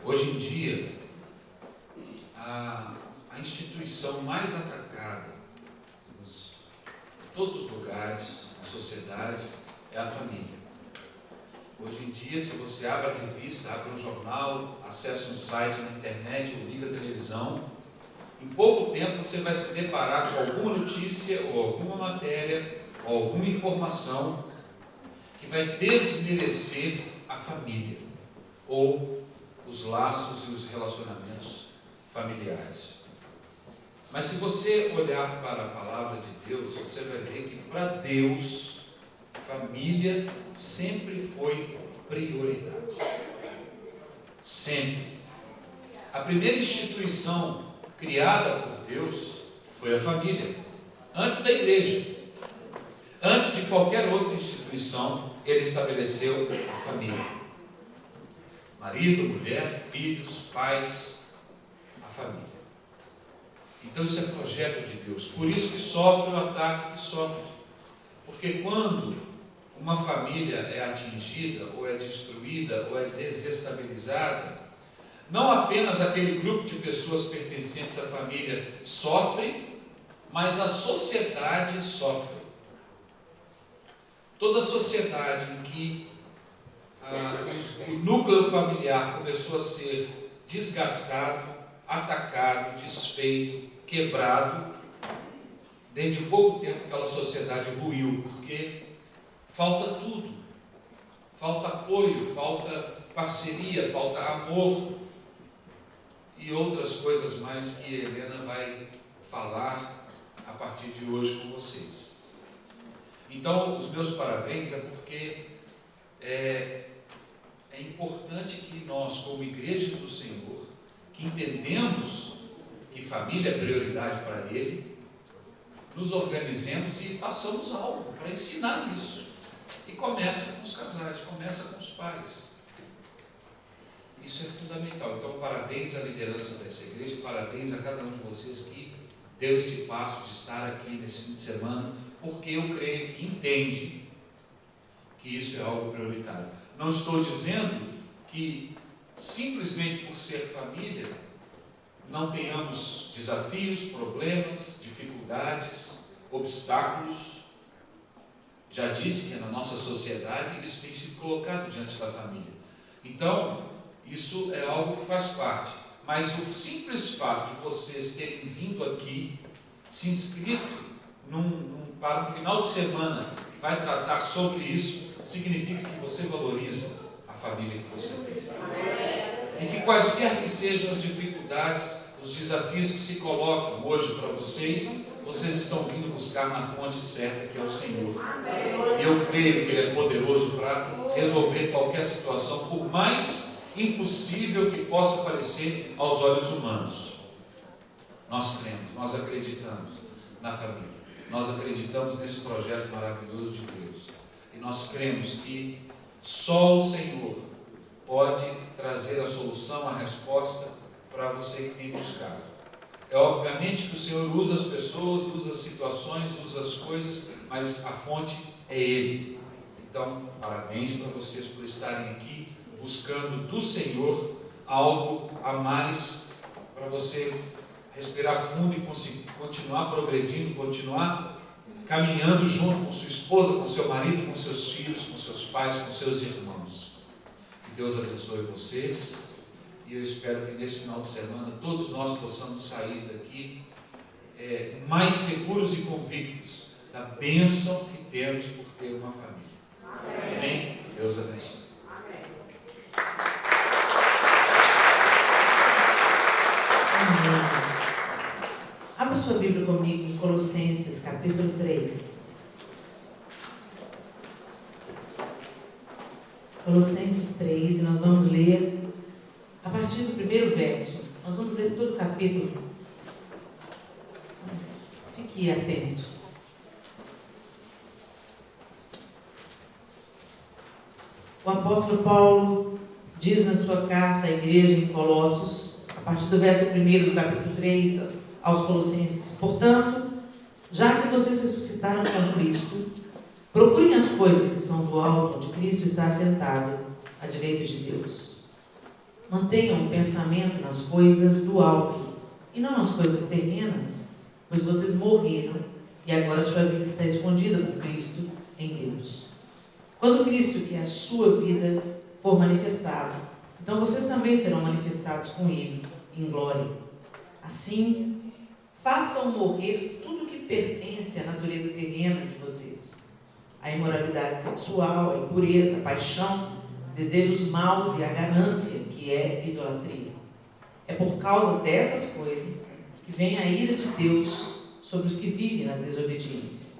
Hoje em dia, a instituição mais atacada em todos os lugares, nas sociedades, é a família. Hoje em dia, se você abre a revista, abre um jornal, acessa um site na internet ou liga a televisão, em pouco tempo você vai se deparar com alguma notícia ou alguma matéria ou alguma informação que vai desmerecer a família ou os laços e os relacionamentos familiares. Mas se você olhar para a palavra de Deus, você vai ver que para Deus, família sempre foi prioridade. Sempre. A primeira instituição criada por Deus foi a família, antes da igreja. Antes de qualquer outra instituição, Ele estabeleceu a família. Marido, mulher, filhos, pais, a família. Então isso é projeto de Deus. Por isso que sofre o ataque que sofre. Porque quando uma família é atingida, ou é destruída, ou é desestabilizada, não apenas aquele grupo de pessoas pertencentes à família sofre, mas a sociedade sofre. Toda sociedade em que o núcleo familiar começou a ser desgastado, atacado, desfeito, quebrado, dentro de pouco tempo aquela sociedade ruiu, porque falta tudo. Falta apoio, falta parceria, falta amor e outras coisas mais que a Helena vai falar a partir de hoje com vocês. Então, os meus parabéns é porque é importante que nós, como igreja do Senhor, que entendemos que família é prioridade para Ele, nos organizemos e façamos algo para ensinar isso. E começa com os casais, começa com os pais. Isso é fundamental. Então, parabéns à liderança dessa igreja, parabéns a cada um de vocês que deu esse passo de estar aqui nesse fim de semana, porque eu creio que entende que isso é algo prioritário. Não estou dizendo que simplesmente por ser família não tenhamos desafios, problemas, dificuldades, obstáculos. Já disse que na nossa sociedade isso tem sido colocado diante da família. Então, isso é algo que faz parte. Mas o simples fato de vocês terem vindo aqui, se inscrito para um final de semana que vai tratar sobre isso, significa que você valoriza a família que você tem. E que quaisquer que sejam as dificuldades, os desafios que se colocam hoje para vocês, vocês estão vindo buscar na fonte certa, que é o Senhor. E eu creio que Ele é poderoso para resolver qualquer situação, por mais impossível que possa parecer aos olhos humanos. Nós cremos, nós acreditamos na família. Nós acreditamos nesse projeto maravilhoso de Deus. E nós cremos que só o Senhor pode trazer a solução, a resposta para você que tem buscado. É obviamente que o Senhor usa as pessoas, usa as situações, usa as coisas, mas a fonte é Ele. Então, parabéns para vocês por estarem aqui, buscando do Senhor algo a mais para você respirar fundo e continuar progredindo, continuar caminhando junto com sua esposa, com seu marido, com seus filhos, com seus pais, com seus irmãos. Que Deus abençoe vocês e eu espero que nesse final de semana todos nós possamos sair daqui mais seguros e convictos da bênção que temos por ter uma família. Amém? Deus abençoe. Abra sua Bíblia comigo em Colossenses, capítulo 3. Colossenses 3, e nós vamos ler a partir do primeiro verso. Nós vamos ler todo o capítulo, mas fique atento. O apóstolo Paulo diz na sua carta à igreja em Colossos, a partir do verso 1 do capítulo 3, aos Colossenses: portanto, já que vocês ressuscitaram com Cristo, procurem as coisas que são do alto, onde Cristo está assentado à direita de Deus. Mantenham o pensamento nas coisas do alto e não nas coisas terrenas, pois vocês morreram e agora sua vida está escondida com Cristo em Deus. Quando Cristo, que é a sua vida, for manifestado, então vocês também serão manifestados com Ele em glória. Assim, façam morrer tudo que pertence à natureza terrena de vocês: a imoralidade sexual, a impureza, a paixão, desejos maus e a ganância, que é idolatria. É por causa dessas coisas que vem a ira de Deus sobre os que vivem na desobediência,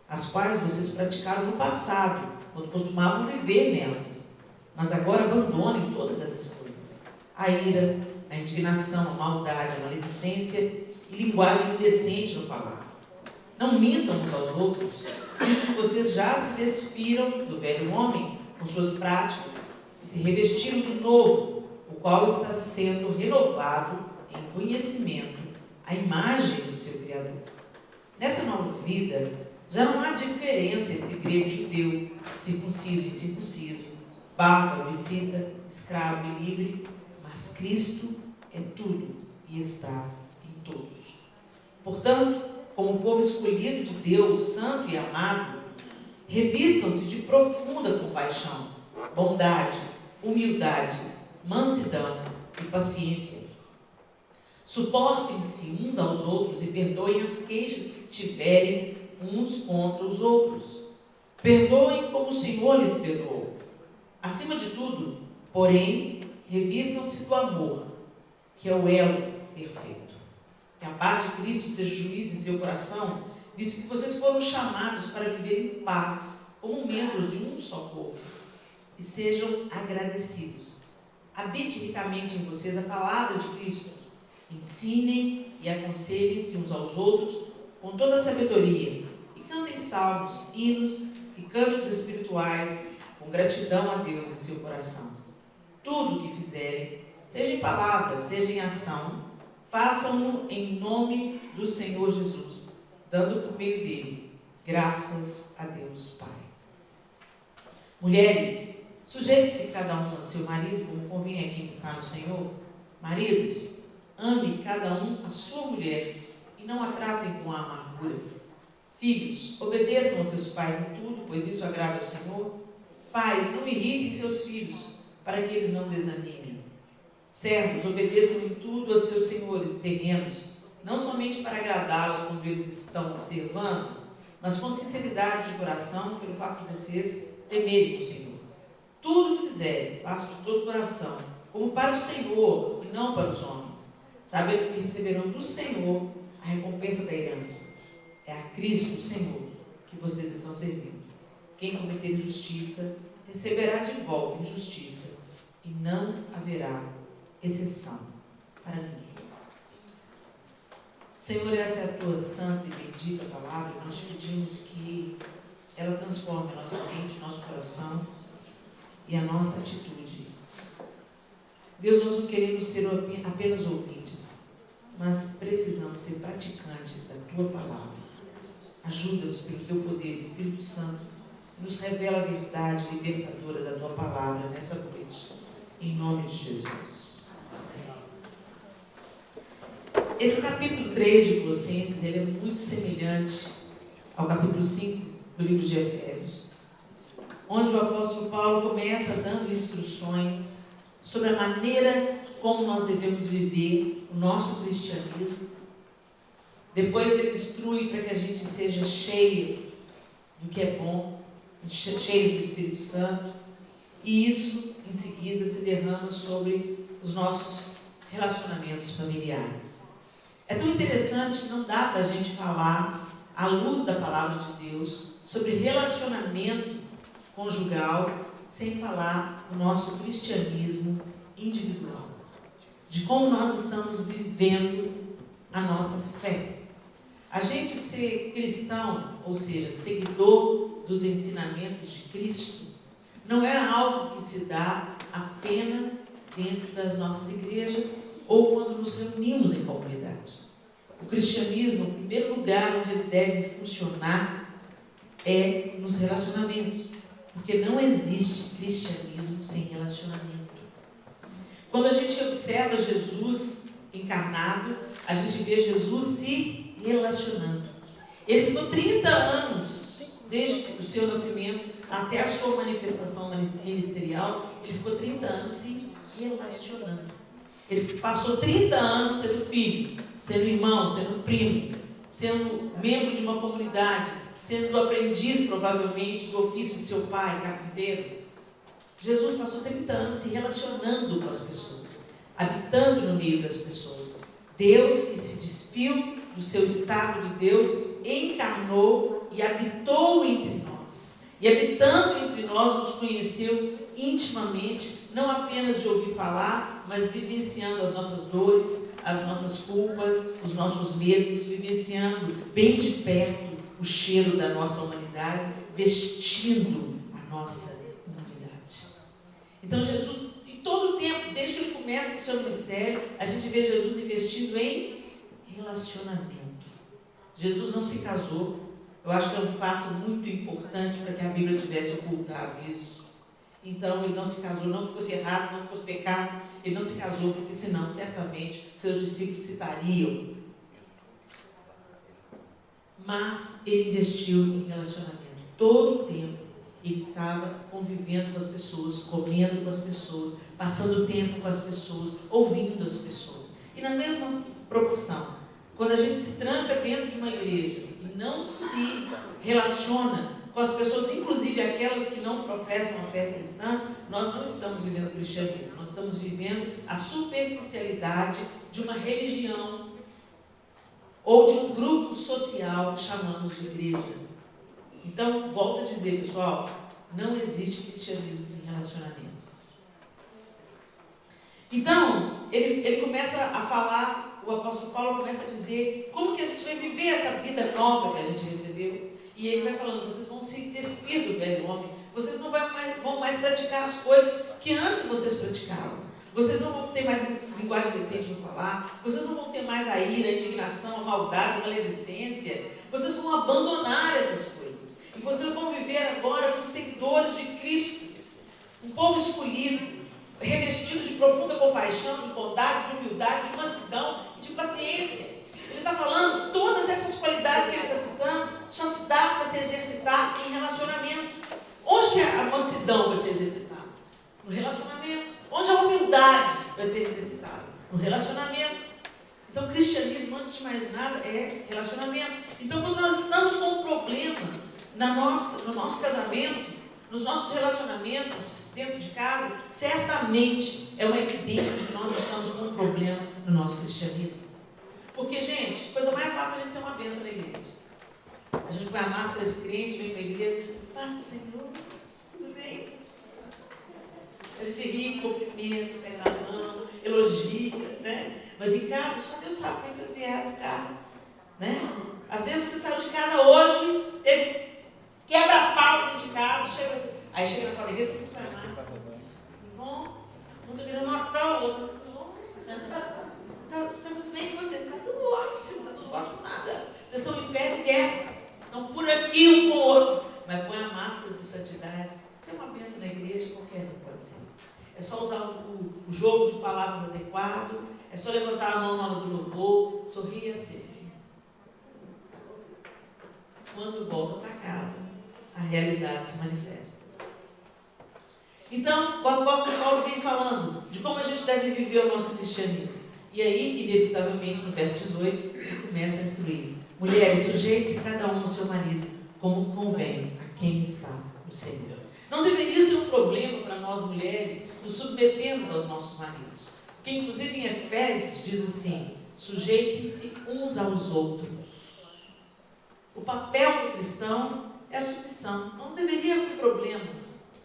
as quais vocês praticaram no passado, quando costumavam viver nelas. Mas agora abandonem todas essas coisas: a ira, a indignação, a maldade, a maledicência e linguagem indecente no falar. Não mintam uns aos outros, visto que vocês já se despiram do velho homem com suas práticas e se revestiram do novo, o qual está sendo renovado em conhecimento, à imagem do seu Criador. Nessa nova vida, já não há diferença entre grego e judeu, circunciso e incircunciso, bárbaro e cita, escravo e livre, mas Cristo é tudo e está em todos. Portanto, como povo escolhido de Deus, santo e amado, revistam-se de profunda compaixão, bondade, humildade, mansidão e paciência. Suportem-se uns aos outros e perdoem as queixas que tiverem uns contra os outros. Perdoem como o Senhor lhes perdoou. Acima de tudo, porém, revistam-se do amor, que é o elo perfeito. Que a paz de Cristo seja juiz em seu coração, visto que vocês foram chamados para viver em paz, como membros de um só corpo. E sejam agradecidos. Habite ricamente em vocês a palavra de Cristo. Ensinem e aconselhem-se uns aos outros com toda a sabedoria, e cantem salmos, hinos e cânticos espirituais com gratidão a Deus em seu coração. Tudo o que fizerem, seja em palavra, seja em ação, façam-no em nome do Senhor Jesus, dando por meio dele graças a Deus Pai. Mulheres, sujeite-se cada um a seu marido, como convém a quem está no Senhor. Maridos, ame cada um a sua mulher e não a tratem com a amargura. Filhos, obedeçam aos seus pais em tudo, pois isso agrada ao Senhor. Pais, não irritem seus filhos, para que eles não desanimem. Servos, obedeçam em tudo aos seus senhores terrenos, não somente para agradá-los quando eles estão observando, mas com sinceridade de coração, pelo fato de vocês temerem o Senhor. Tudo o que fizerem, façam de todo o coração, como para o Senhor e não para os homens, sabendo que receberão do Senhor a recompensa da herança. É a Cristo, o Senhor, que vocês estão servindo. Quem cometer injustiça, receberá de volta injustiça, e não haverá exceção para ninguém. Senhor, essa é a tua santa e bendita palavra. Nós pedimos que ela transforme a nossa mente, o nosso coração e a nossa atitude. Deus, nós não queremos ser apenas ouvintes, mas precisamos ser praticantes da tua palavra. Ajuda-nos pelo teu poder, Espírito Santo, nos revela a verdade libertadora da tua palavra nessa noite, em nome de Jesus. Esse capítulo 3 de Colossenses, ele é muito semelhante ao capítulo 5 do livro de Efésios, onde o apóstolo Paulo começa dando instruções sobre a maneira como nós devemos viver o nosso cristianismo. Depois ele instrui para que a gente seja cheio do que é bom, cheio do Espírito Santo, e isso em seguida se derrama sobre os nossos relacionamentos familiares. É tão interessante que não dá para a gente falar, à luz da palavra de Deus, sobre relacionamento conjugal, sem falar do nosso cristianismo individual, de como nós estamos vivendo a nossa fé. A gente ser cristão, ou seja, seguidor dos ensinamentos de Cristo, não é algo que se dá apenas dentro das nossas igrejas ou quando nos reunimos em comunidade. O cristianismo, o primeiro lugar onde ele deve funcionar é nos relacionamentos, porque não existe cristianismo sem relacionamento. Quando a gente observa Jesus encarnado, a gente vê Jesus se relacionando. Ele ficou 30 anos, desde o seu nascimento até a sua manifestação ministerial, ele ficou 30 anos se relacionando. Ele passou 30 anos sendo filho, sendo irmão, sendo primo, sendo membro de uma comunidade, sendo aprendiz, provavelmente, do ofício de seu pai, carpinteiro. Jesus passou 30 anos se relacionando com as pessoas, habitando no meio das pessoas. Deus, que se despiu do seu estado de Deus, encarnou e habitou entre nós. E habitando entre nós, nos conheceu intimamente, não apenas de ouvir falar, mas vivenciando as nossas dores, as nossas culpas, os nossos medos, vivenciando bem de perto o cheiro da nossa humanidade, vestindo a nossa humanidade. Então Jesus, em todo o tempo, desde que ele começa o seu ministério, a gente vê Jesus investindo em relacionamento. Jesus não se casou. Eu acho que é um fato muito importante para que a Bíblia tivesse ocultado isso. Então, ele não se casou, não que fosse errado, não que fosse pecado. Ele não se casou porque, senão, certamente, seus discípulos citariam. Mas ele investiu em relacionamento. Todo o tempo, ele estava convivendo com as pessoas, comendo com as pessoas, passando tempo com as pessoas, ouvindo as pessoas. E na mesma proporção, quando a gente se tranca dentro de uma igreja e não se relaciona com as pessoas, inclusive aquelas que não professam a fé cristã, nós não estamos vivendo o cristianismo, nós estamos vivendo a superficialidade de uma religião ou de um grupo social que chamamos de igreja. Então, volto a dizer, pessoal, não existe cristianismo sem relacionamento. Então, ele começa a falar, o apóstolo Paulo começa a dizer como que a gente vai viver essa vida nova que a gente recebeu. E ele vai falando, vocês vão se despir do velho homem, vocês não vão mais praticar as coisas que antes vocês praticavam. Vocês não vão ter mais linguagem decente de falar, vocês não vão ter mais a ira, a indignação, a maldade, a maledicência. Vocês vão abandonar essas coisas. E vocês vão viver agora como seguidores de Cristo, um povo escolhido, revestido de profunda compaixão, de bondade, de humildade, de mansidão e de paciência. Ele está falando, todas essas qualidades que ele está citando, só se dá para se exercitar em relacionamento. Onde que a mansidão vai ser exercitada? No relacionamento. Onde a humildade vai ser exercitada? No relacionamento. Então, o cristianismo, antes de mais nada, é relacionamento. Então, quando nós estamos com problemas no nosso casamento, nos nossos relacionamentos, dentro de casa, certamente é uma evidência de que nós estamos com um problema no nosso cristianismo. Porque, gente, coisa mais fácil é a gente ser uma bênção na igreja. A gente põe a máscara de crente, vem para a igreja, paz do Senhor, tudo bem? A gente ri, cumprimenta, pega na mão, elogia, né? Mas em casa, só Deus sabe como vocês vieram do carro, né? Às vezes você saiu de casa hoje, teve quebra-pau dentro de casa, aí chega na tua igreja, tu põe a máscara. Bom, um está virando uma tal, outro, bom, tá tudo bem com você? Está tudo ótimo, não está tudo ótimo nada. Vocês estão em pé de guerra, estão por aqui um com o outro, mas põe a máscara de santidade. Ser uma bênção na igreja, qualquer um pode ser. É só usar o jogo de palavras adequado, é só levantar a mão na hora do louvor, sorrir e servir. Quando volta para casa, a realidade se manifesta. Então, o apóstolo Paulo vem falando de como a gente deve viver o nosso cristianismo. E aí, inevitavelmente, no verso 18, ele começa a instruir. Mulheres, sujeite-se cada um ao seu marido, como convém a quem está no Senhor. Não deveria ser um problema para nós mulheres nos submetermos aos nossos maridos. Porque, inclusive, em Efésios diz assim, sujeitem-se uns aos outros. O papel do cristão é a submissão. Não deveria haver problema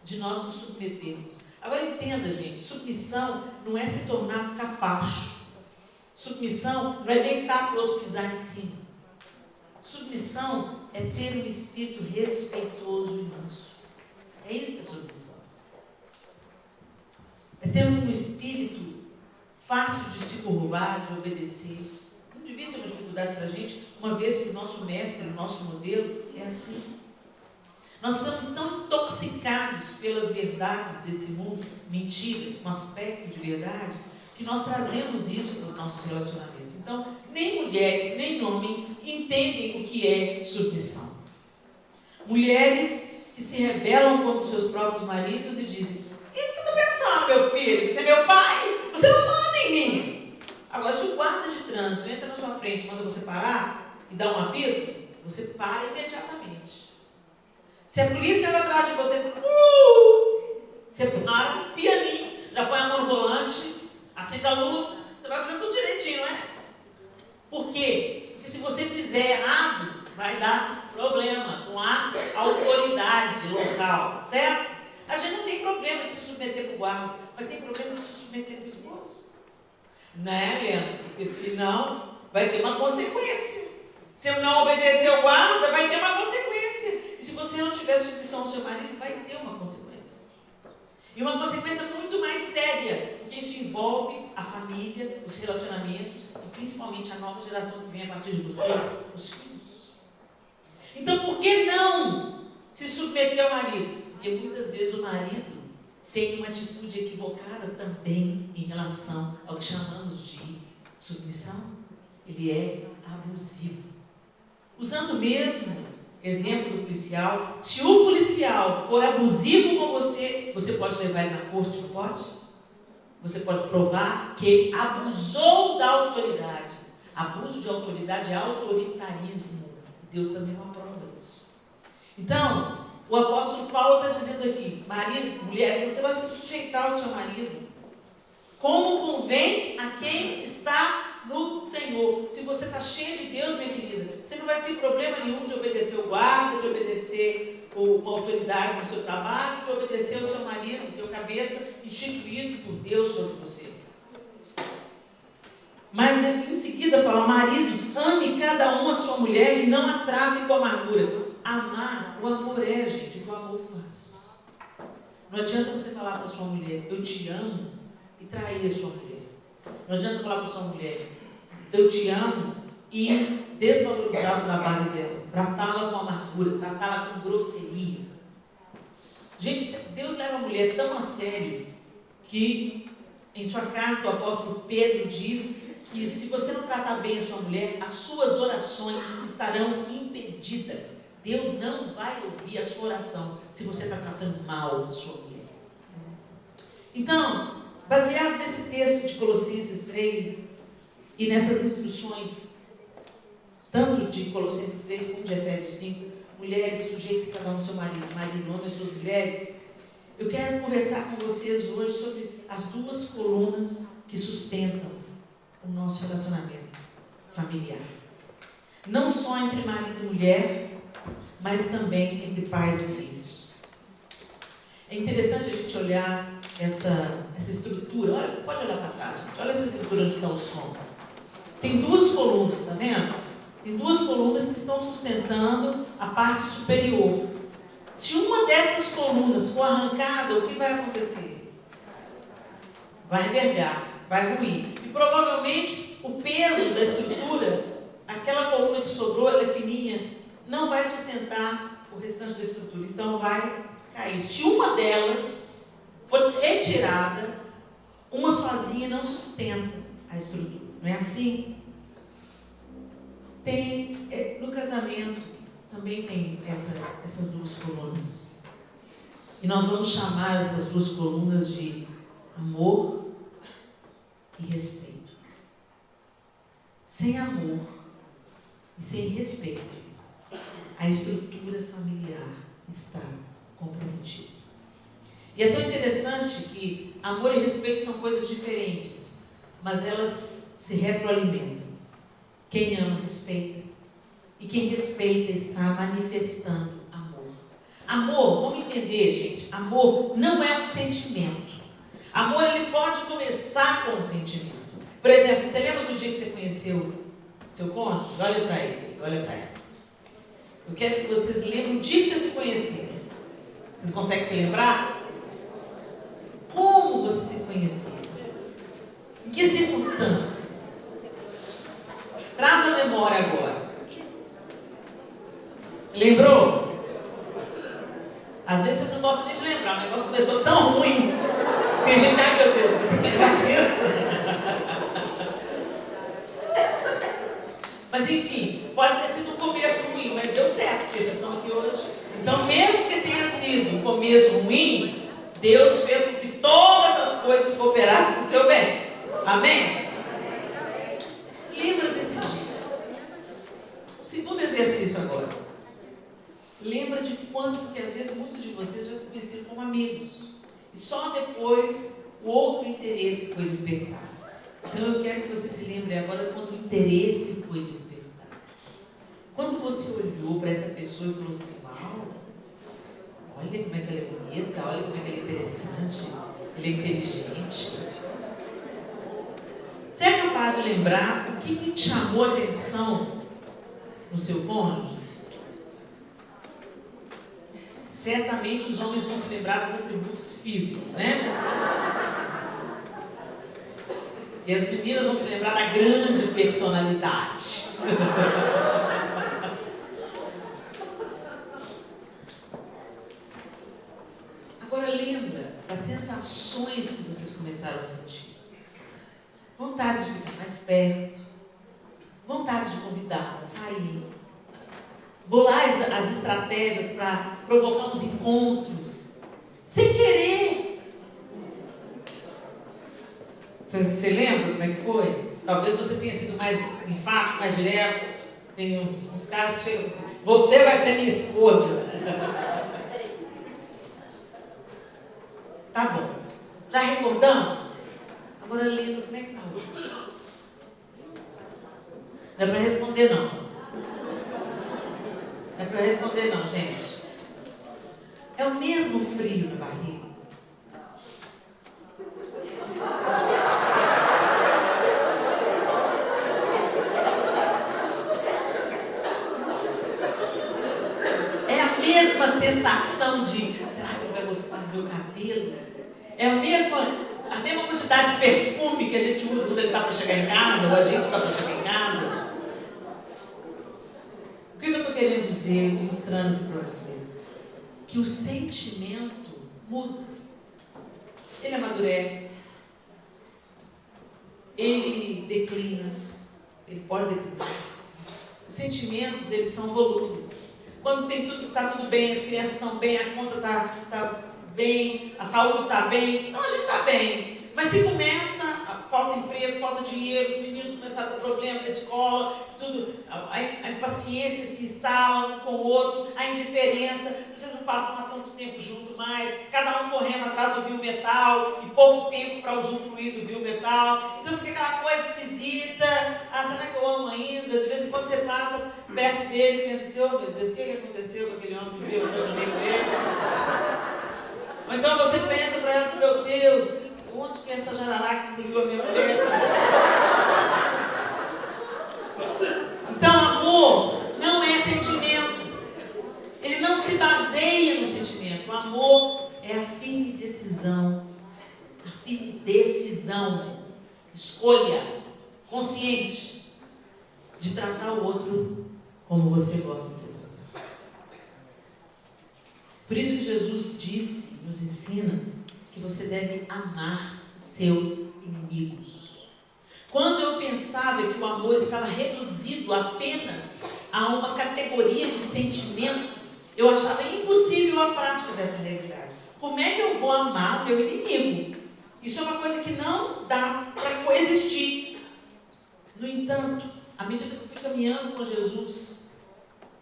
de nós nos submetermos. Agora entenda, gente, submissão não é se tornar capacho. Submissão não é deitar para o outro pisar em cima. Submissão é ter um espírito respeitoso e manso. É isso que é submissão. É ter um espírito fácil de se curvar, de obedecer. Não devia ser uma dificuldade para a gente, uma vez que o nosso mestre, o nosso modelo é assim. Nós estamos tão intoxicados pelas verdades desse mundo, mentiras, um aspecto de verdade, que nós trazemos isso para os nossos relacionamentos. Então, nem mulheres, nem homens entendem o que é submissão. Mulheres que se rebelam contra os seus próprios maridos e dizem: o que você está pensando, meu filho? Você é meu pai? Você não manda em mim. Agora, se o guarda de trânsito entra na sua frente e manda você parar e dá um apito, você para imediatamente. Se a polícia anda atrás de você, você para, pianinho, já põe a mão no volante, acende a luz, você vai fazer tudo direitinho, não é? Por quê? Porque se você fizer errado, vai dar problema com a autoridade local, certo? A gente não tem problema de se submeter para o guarda, mas tem problema de se submeter para o esposo. Né, Helena? Porque senão vai ter uma consequência. Se eu não obedecer ao guarda, vai ter uma consequência. E se você não tiver submissão ao seu marido, vai ter uma consequência. E uma consequência muito mais séria, porque isso envolve a família, os relacionamentos e principalmente a nova geração que vem a partir de vocês, os filhos. Então, por que não se submeter ao marido? Porque muitas vezes o marido tem uma atitude equivocada também em relação ao que chamamos de submissão. Ele é abusivo. Usando o mesmo exemplo do policial, se o policial for abusivo com você, você pode levar ele na corte, não pode? Você pode provar que ele abusou da autoridade. Abuso de autoridade é autoritarismo. Deus também não aprova isso. Então, o apóstolo Paulo está dizendo aqui: marido, mulher, você vai se sujeitar ao seu marido como convém a quem está no Senhor. Se você está cheia de Deus, minha querida, você não vai ter problema nenhum de obedecer o guarda, de obedecer uma autoridade no seu trabalho, de obedecer ao seu marido, que é o cabeça instituído por Deus sobre você. Mas em seguida fala: maridos, ame cada um a sua mulher e não a trate com amargura. Amar, o amor é, gente, o que o amor faz. Não adianta você falar para a sua mulher: eu te amo, e trair a sua mulher. Não adianta falar para a sua mulher: eu te amo, e desvalorizar o trabalho dela, tratá-la com amargura, tratá-la com grosseria. Gente, Deus leva a mulher tão a sério que em sua carta o apóstolo Pedro diz que se você não tratar bem a sua mulher, as suas orações estarão impedidas. Deus não vai ouvir a sua oração se você está tratando mal a sua mulher. Então, baseado nesse texto de Colossenses 3 e nessas instruções, tanto de Colossenses 3 como de Efésios 5, mulheres, sujeitos cada um ao seu marido, marido, homem, as suas mulheres, eu quero conversar com vocês hoje sobre as duas colunas que sustentam o nosso relacionamento familiar. Não só entre marido e mulher, mas também entre pais e filhos. É interessante a gente olhar essa estrutura. Olha, pode olhar para cá, gente. Olha essa estrutura onde está o som. Tem duas colunas, está vendo? Tem duas colunas que estão sustentando a parte superior. Se uma dessas colunas for arrancada, o que vai acontecer? Vai envergar, vai ruir. E provavelmente o peso da estrutura, aquela coluna que sobrou, ela é fininha, não vai sustentar o restante da estrutura. Então vai cair. Se uma delas for retirada, uma sozinha não sustenta a estrutura. Não é assim? No casamento também tem essas duas colunas. E nós vamos chamar essas duas colunas de amor e respeito. Sem amor e sem respeito, a estrutura familiar está comprometida. E é tão interessante que amor e respeito são coisas diferentes, mas elas se retroalimentam. Quem ama, respeita. E quem respeita está manifestando amor. Amor, vamos entender, gente, amor não é um sentimento. Amor, ele pode começar com um sentimento. Por exemplo, você lembra do dia que você conheceu seu cônjuge? Olha para ele, olha para ela. Eu quero que vocês lembrem o dia que vocês se conheceram. Vocês conseguem se lembrar? Como vocês se conheceram? Em que circunstância? Traz a memória agora. Lembrou? negócio começou tão ruim. Tem gente que, ai meu Deus, não tem nada disso. Mas enfim, pode ter sido um começo ruim, mas deu certo, porque vocês estão aqui hoje. Então, mesmo que tenha sido um começo ruim, Deus fez com que todas as coisas cooperassem para o seu bem. Amém? Lembra desse dia. O segundo exercício agora. Lembra de quando, porque às vezes muitos de vocês já se conheceram como amigos. E só depois o outro interesse foi despertado. Então eu quero que você se lembre agora quando o interesse foi despertado. Quando você olhou para essa pessoa e falou assim, uau, olha como é que ela é bonita, olha como é que ela é interessante, ela é inteligente. Você é capaz de lembrar o que te chamou a atenção no seu cônjuge? Certamente os homens vão se lembrar dos atributos físicos, né? E as meninas vão se lembrar da grande personalidade. Agora lembra das sensações que vocês começaram a sentir. Vontade de ficar mais perto, vontade de convidar a sair, bolar as estratégias para provocar uns encontros, sem querer. Você lembra como é que foi? Talvez você tenha sido mais enfático, mais direto. Tem uns caras que chegam assim, você vai ser minha esposa. Tá bom. Já recordamos? Agora lembra como é que tá hoje. Não é para responder não. Não é para responder não, gente. É o mesmo frio na barriga. É a mesma sensação de, será que ele vai gostar do meu cabelo? É a mesma quantidade de perfume que a gente usa quando ele está para chegar em casa, ou a gente está para chegar em casa. O que eu estou querendo dizer, mostrando isso para vocês? Que o sentimento muda. Ele amadurece. Ele declina. Ele pode declinar. Os sentimentos, eles são volúveis. Quando está tudo bem, as crianças estão bem, a conta está bem, a saúde está bem, então a gente está bem. Mas se começa, falta emprego, falta dinheiro, os meninos começam a ter problema na escola, tudo, a impaciência se instala um com o outro, a indiferença, vocês não passam há tanto tempo junto mais, cada um correndo atrás do viu metal e pouco tempo para usufruir do viu metal, então fica aquela coisa esquisita, será que eu amo ainda? De vez em quando você passa perto dele e pensa assim, oh meu Deus, o que aconteceu com aquele homem que eu apaixonei por ele? Ou então você pensa para ela, meu Deus, onde que é essa jararaca que engoliu a minha mulher? Então, amor não é sentimento. Ele não se baseia no sentimento. O amor é a firme decisão. A firme decisão. Escolha consciente de tratar o outro como você gosta de ser tratado. Por isso que Jesus disse, nos ensina, que você deve amar os seus inimigos. Quando eu pensava que o amor estava reduzido apenas a uma categoria de sentimento, eu achava impossível a prática dessa realidade. Como é que eu vou amar o meu inimigo? Isso é uma coisa que não dá para coexistir. No entanto, à medida que eu fui caminhando com Jesus,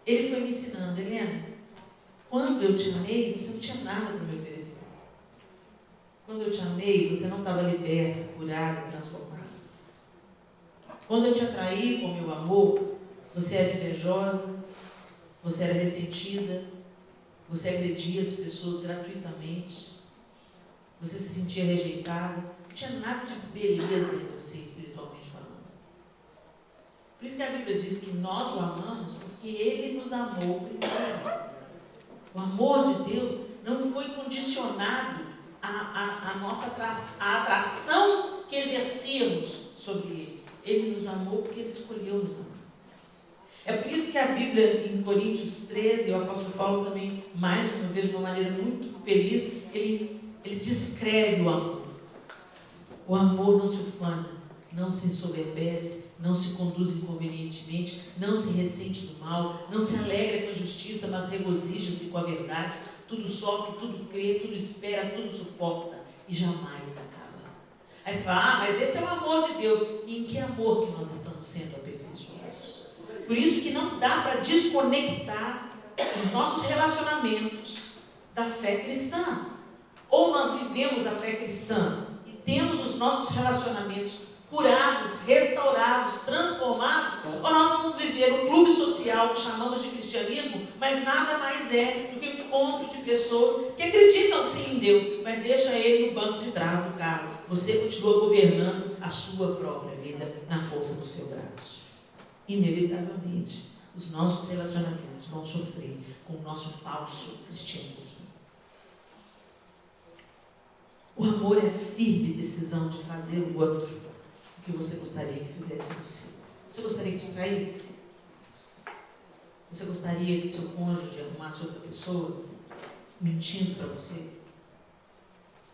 Ele foi me ensinando, Helena, quando eu te amei, você não tinha nada para me oferecer. Quando eu te amei, você não estava liberta, curada, transformada. Quando eu te atraí com o meu amor, você era invejosa, você era ressentida, você agredia as pessoas gratuitamente, você se sentia rejeitada, não tinha nada de beleza em você, espiritualmente falando. Por isso que a Bíblia diz que nós o amamos porque Ele nos amou primeiro. O amor de Deus não foi condicionado a nossa atração que exercíamos sobre Ele. Ele nos amou porque Ele escolheu nos amar. É por isso que a Bíblia, em Coríntios 13, o apóstolo Paulo também, mais uma vez, de uma maneira muito feliz, ele descreve o amor. O amor não se ufana, não se ensoberbece, não se conduz inconvenientemente, não se ressente do mal, não se alegra com a injustiça, mas regozija-se com a verdade. Tudo sofre, tudo crê, tudo espera, tudo suporta e jamais acaba. Aí você fala, mas esse é o amor de Deus. E em que amor que nós estamos sendo aperfeiçoados? Por isso que não dá para desconectar os nossos relacionamentos da fé cristã. Ou nós vivemos a fé cristã e temos os nossos relacionamentos curados, restaurados, transformados, ou nós vamos viver um clube social que chamamos de cristianismo, mas nada mais é do que um encontro de pessoas que acreditam sim em Deus, mas deixa ele no banco de trás do carro. Você continua governando a sua própria vida na força do seu braço. Inevitavelmente, os nossos relacionamentos vão sofrer com o nosso falso cristianismo. O amor é a firme decisão de fazer o outro o que você gostaria que fizesse você. Você gostaria que te traísse? Você gostaria que seu cônjuge arrumasse outra pessoa mentindo para você?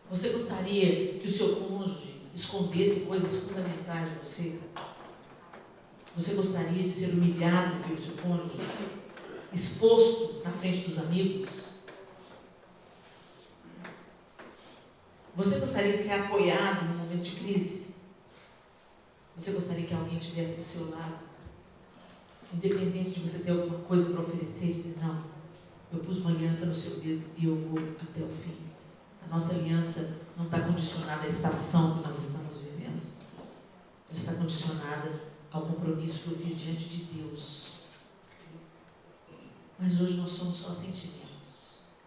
Você gostaria que o seu cônjuge escondesse coisas fundamentais de você? Você gostaria de ser humilhado pelo seu cônjuge? Exposto na frente dos amigos? Você gostaria de ser apoiado num momento de crise? Você gostaria que alguém estivesse do seu lado? Independente de você ter alguma coisa para oferecer, dizer, não, eu pus uma aliança no seu dedo e eu vou até o fim. A nossa aliança não está condicionada à estação que nós estamos vivendo. Ela está condicionada ao compromisso que eu fiz diante de Deus. Mas hoje nós somos só sentimentos.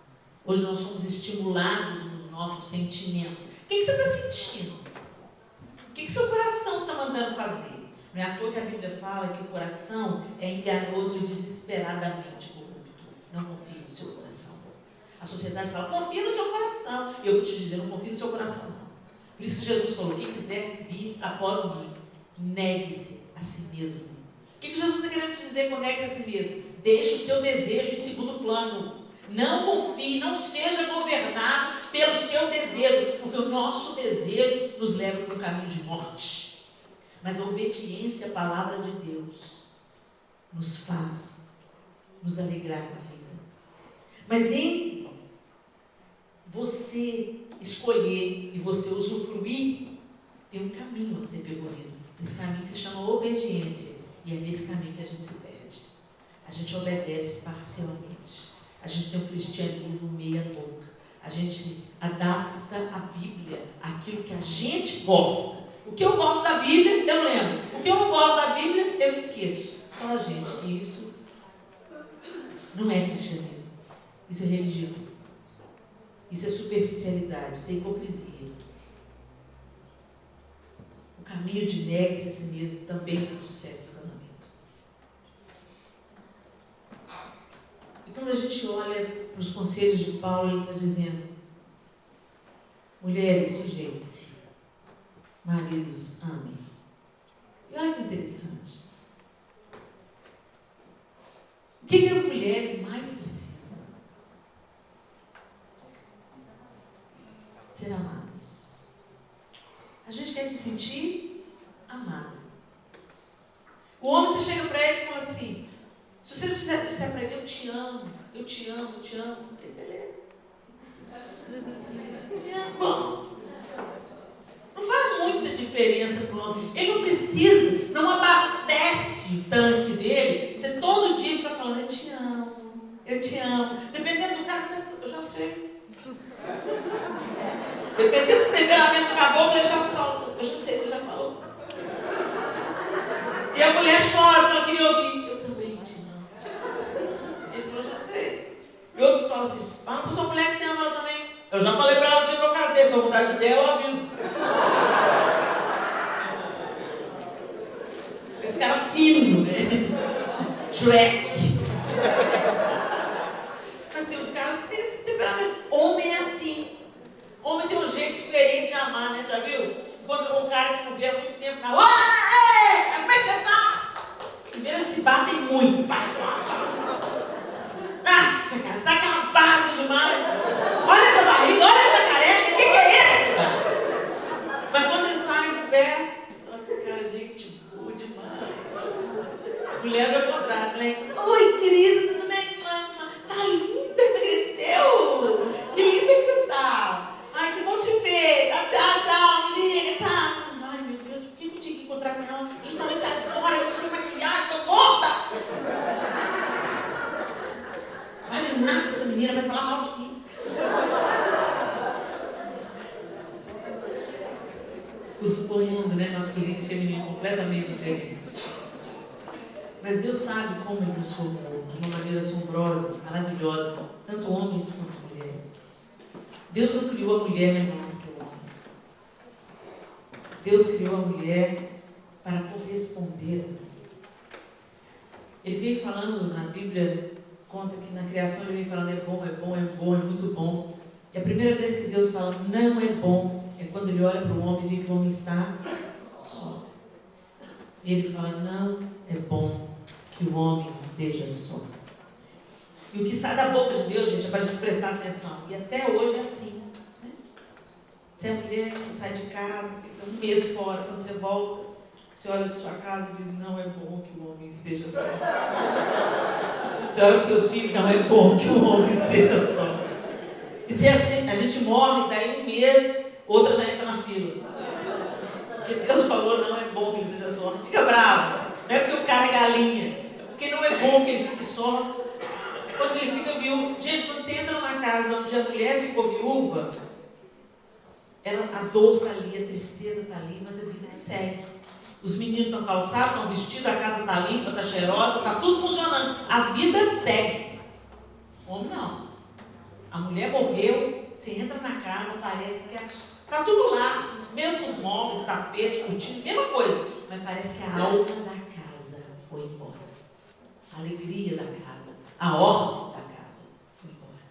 Hoje nós somos estimulados nos nossos sentimentos. O que você está sentindo? O que seu coração está mandando fazer? Não é à toa que a Bíblia fala que o coração é enganoso e desesperadamente corrupto. Não confie no seu coração. A sociedade fala, confia no seu coração. E eu vou te dizer, não confia no seu coração, não. Por isso que Jesus falou, quem quiser vir após mim, negue-se a si mesmo. O que Jesus está querendo te dizer com negue-se a si mesmo? Deixe o seu desejo em segundo plano. Não confie, não seja governado pelo seu desejo, porque o nosso desejo nos leva para um caminho de morte. Mas a obediência à palavra de Deus nos faz nos alegrar com a vida. Mas em você escolher e você usufruir, tem um caminho a ser percorrido. Esse caminho se chama obediência, e é nesse caminho que a gente se perde. A gente obedece parcialmente. A gente tem um cristianismo meia boca. A gente adapta a Bíblia àquilo que a gente gosta. O que eu gosto da Bíblia, eu lembro. O que eu não gosto da Bíblia, eu esqueço. Só a gente. E isso não é cristianismo. Isso é religião. Isso é superficialidade. Isso é hipocrisia. O caminho de negue-se a si mesmo também é o sucesso do casamento. E quando a gente olha para os conselhos de Paulo, ele está dizendo, mulheres, sujeitem-se, maridos, amem. E olha que interessante. O que as mulheres mais precisam? Ser amadas. A gente quer se sentir amada. O homem, você chega para ele e fala assim, se você disser para ele, eu te amo, eu te amo, eu te amo, beleza. É bom. Não faz muita diferença para o homem. Ele não precisa, não abastece o tanque dele. Você todo dia fica falando, eu te amo, eu te amo. Dependendo do cara, eu já sei. Dependendo do temperamento do caboclo, ele já solta. Eu já sei, você já falou. E a mulher chora, porque ela queria ouvir. Eu também te amo. Ele falou, já sei. E outro fala assim, fala para sua mulher que você ama ela também. Eu já falei para ela no dia que eu casei, se eu mudar de ideia, eu aviso. Esse cara fino, né? Shrek. Mas tem os caras que têm esse temperamento. Homem é assim. Homem tem um jeito diferente de amar, né? Já viu? Quando um cara que não vê há muito tempo na rua, como é que você tá? Primeiro eles se batem muito. Nossa, cara, você tá acabado demais. Olha essa barriga, olha Mulher já é o contrário, né? Oi, querida, tudo bem? Tá linda, emagreceu. Que linda que você tá. Ai, que bom te ver. Tá, tchau, amiga, tchau. Ai, meu Deus, por que eu tinha que encontrar com ela justamente agora? Eu não sei maquiar, tô morta. Olha nada, essa menina vai falar mal de mim. O mundo, né, masculino e feminino, completamente diferente. Mas Deus sabe como Ele nos formou de uma maneira assombrosa, maravilhosa, tanto homens quanto mulheres. Deus não criou a mulher menor do que o homem. Deus criou a mulher para corresponder. Ele vem falando na Bíblia, conta que na criação ele vem falando é bom, é bom, é bom, é muito bom. E a primeira vez que Deus fala não é bom é quando ele olha para o homem e vê que o homem está só. E ele fala, não é bom que o homem esteja só. E o que sai da boca de Deus, gente, é para a gente prestar atenção. E até hoje é assim. Né? Você é mulher, você sai de casa, fica um mês fora, quando você volta, você olha para sua casa e diz, não é bom que o homem esteja só. Você olha para os seus filhos, não é bom que o homem esteja só. E se é assim, a gente morre, daí um mês, outra já entra na fila. Porque Deus falou, não é bom que ele seja só. Não fica bravo. Não é porque o cara é galinha. É porque não é bom que ele fique só. Quando ele fica viúvo. Gente, quando você entra numa casa onde a mulher ficou viúva, a dor está ali, a tristeza está ali, mas a vida segue. Os meninos estão calçados, estão vestidos, a casa está limpa, está cheirosa, está tudo funcionando. A vida segue. Homem não. A mulher morreu, você entra na casa, parece que está tudo lá, os mesmos móveis, tapete, cortina, mesma coisa. Mas parece que a alma da casa foi embora. A alegria da casa, a ordem da casa foi embora.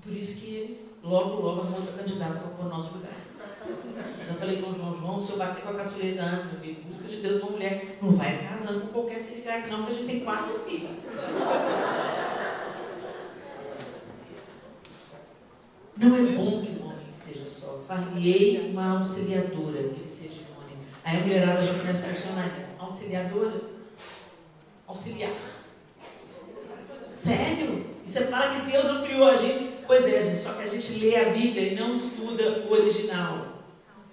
Por isso que ele, logo arrumou outra candidata para pôr o nosso lugar. Já falei com o João, se eu bater com a caçuleta antes, meu filho, busca de Deus uma mulher, não vai casando com qualquer siricaque não, porque a gente tem 4 filhos. Não é bom que o homem esteja só. Far-lhe-ei uma auxiliadora que ele seja idônea. Aí a mulherada já começa a funcionar nisso. Auxiliadora? Auxiliar. Sério? E você fala que Deus não criou a gente? Pois é, gente, só que a gente lê a Bíblia e não estuda o original.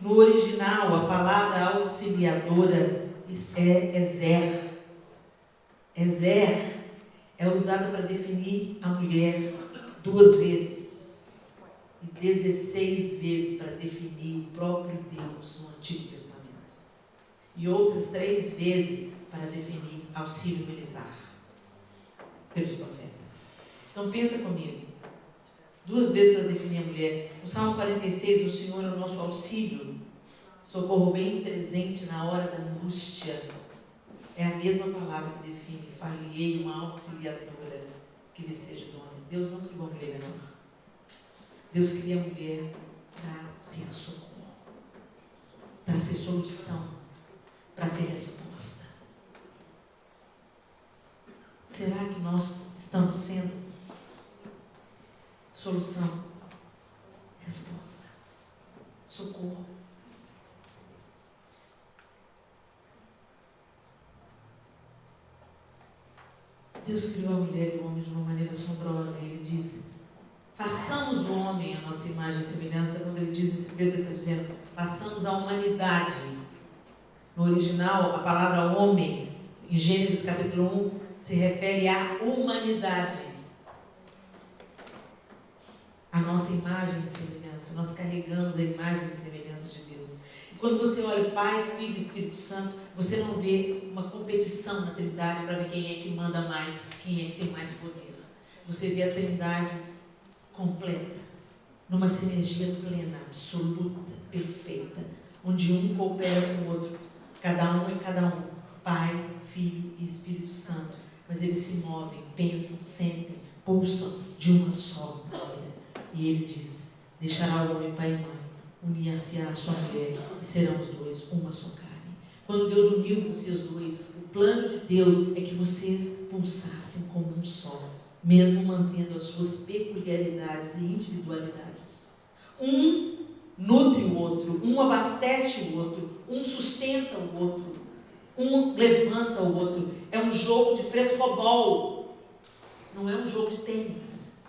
No original, a palavra auxiliadora é ezer. Ezer é usada para definir a mulher 2 vezes. E 16 vezes para definir o próprio Deus no Antigo Testamento. E outras 3 vezes para definir auxílio militar pelos profetas. Então pensa comigo. 2 vezes para definir a mulher. No Salmo 46, o Senhor é o nosso auxílio, socorro bem presente na hora da angústia. É a mesma palavra que define, far-lhe-ei uma auxiliadora que lhe seja dona. Deus não criou a mulher menor. Deus cria a mulher para ser socorro, para ser solução, para ser resposta. Será que nós estamos sendo solução, resposta, socorro? Deus criou a mulher e o homem de uma maneira assombrosa. Ele disse, façamos o homem a nossa imagem e semelhança. Quando ele diz esse texto, ele está dizendo, façamos a humanidade. No original, a palavra homem, em Gênesis capítulo 1, se refere à humanidade. A nossa imagem e semelhança. Nós carregamos a imagem e semelhança de Deus. E quando você olha Pai, Filho e Espírito Santo, você não vê uma competição na Trindade para ver quem é que manda mais, quem é que tem mais poder. Você vê a Trindade completa, numa sinergia plena, absoluta, perfeita, onde um coopera com o outro, cada um é cada um, Pai, Filho e Espírito Santo, mas eles se movem, pensam, sentem, pulsam de uma só maneira. E ele diz, deixará o homem pai e mãe, unir-se à sua mulher, e serão os dois uma só carne. Quando Deus uniu vocês dois, o plano de Deus é que vocês pulsassem como um só, mesmo mantendo as suas peculiaridades e individualidades. Um nutre o outro, um abastece o outro, um sustenta o outro. Um levanta o outro. É um jogo de frescobol. Não é um jogo de tênis.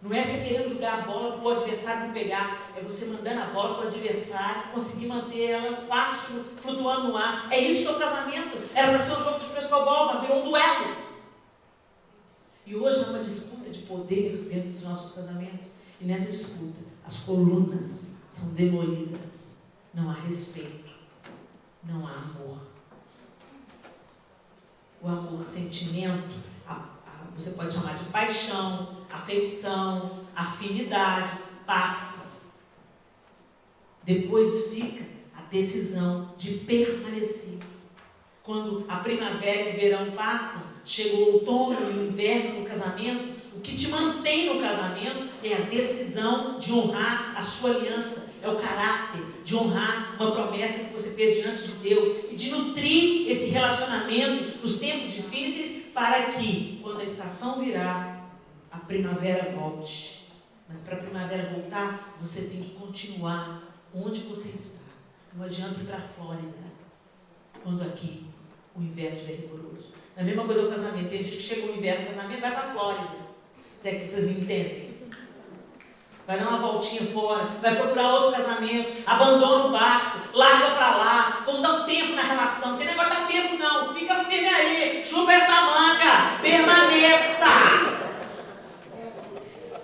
Não é você querendo jogar a bola para o adversário não pegar. É você mandando a bola para o adversário conseguir manter ela fácil, flutuando no ar. É isso que é o casamento. Era para ser um jogo de frescobol, mas virou um duelo. E hoje há uma disputa de poder dentro dos nossos casamentos. E nessa disputa, as colunas são demolidas. Não há respeito. Não há amor. O amor, sentimento, você pode chamar de paixão, afeição, afinidade, passa. Depois fica a decisão de permanecer. Quando a primavera e o verão passam, chega o outono e o inverno no casamento, o que te mantém no casamento é a decisão de honrar a sua aliança, é o caráter de honrar uma promessa que você fez diante de Deus e de nutrir esse relacionamento nos tempos difíceis para que, quando a estação virar, a primavera volte. Mas para a primavera voltar, você tem que continuar onde você está. Não adianta ir para a Flórida, quando aqui o inverno estiver rigoroso. É a mesma coisa o casamento. Tem gente que chega o inverno, o casamento vai para a Flórida. Se é que vocês me entendem. Vai dar uma voltinha fora, vai procurar outro casamento, abandona o barco, larga para lá, vamos dar um tempo na relação. Não tem negócio de dar tempo não, fica firme aí, chupa essa manga, permaneça.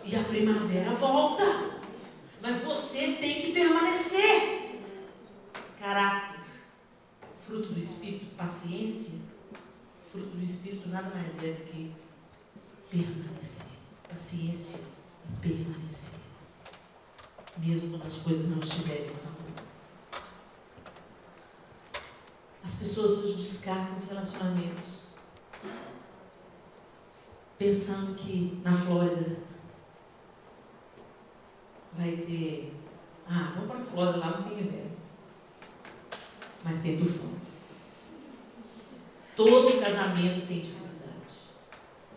E a primavera volta, mas você tem que permanecer. Caráter, fruto do Espírito, paciência. Fruto do Espírito nada mais é do que permanecer. Paciência e permanecer. Mesmo quando as coisas não estiverem a favor. As pessoas hoje descartam os relacionamentos, pensando que na Flórida vai ter... vamos para a Flórida, lá não tem inverno. Mas tem tufão. Todo casamento tem dificuldade.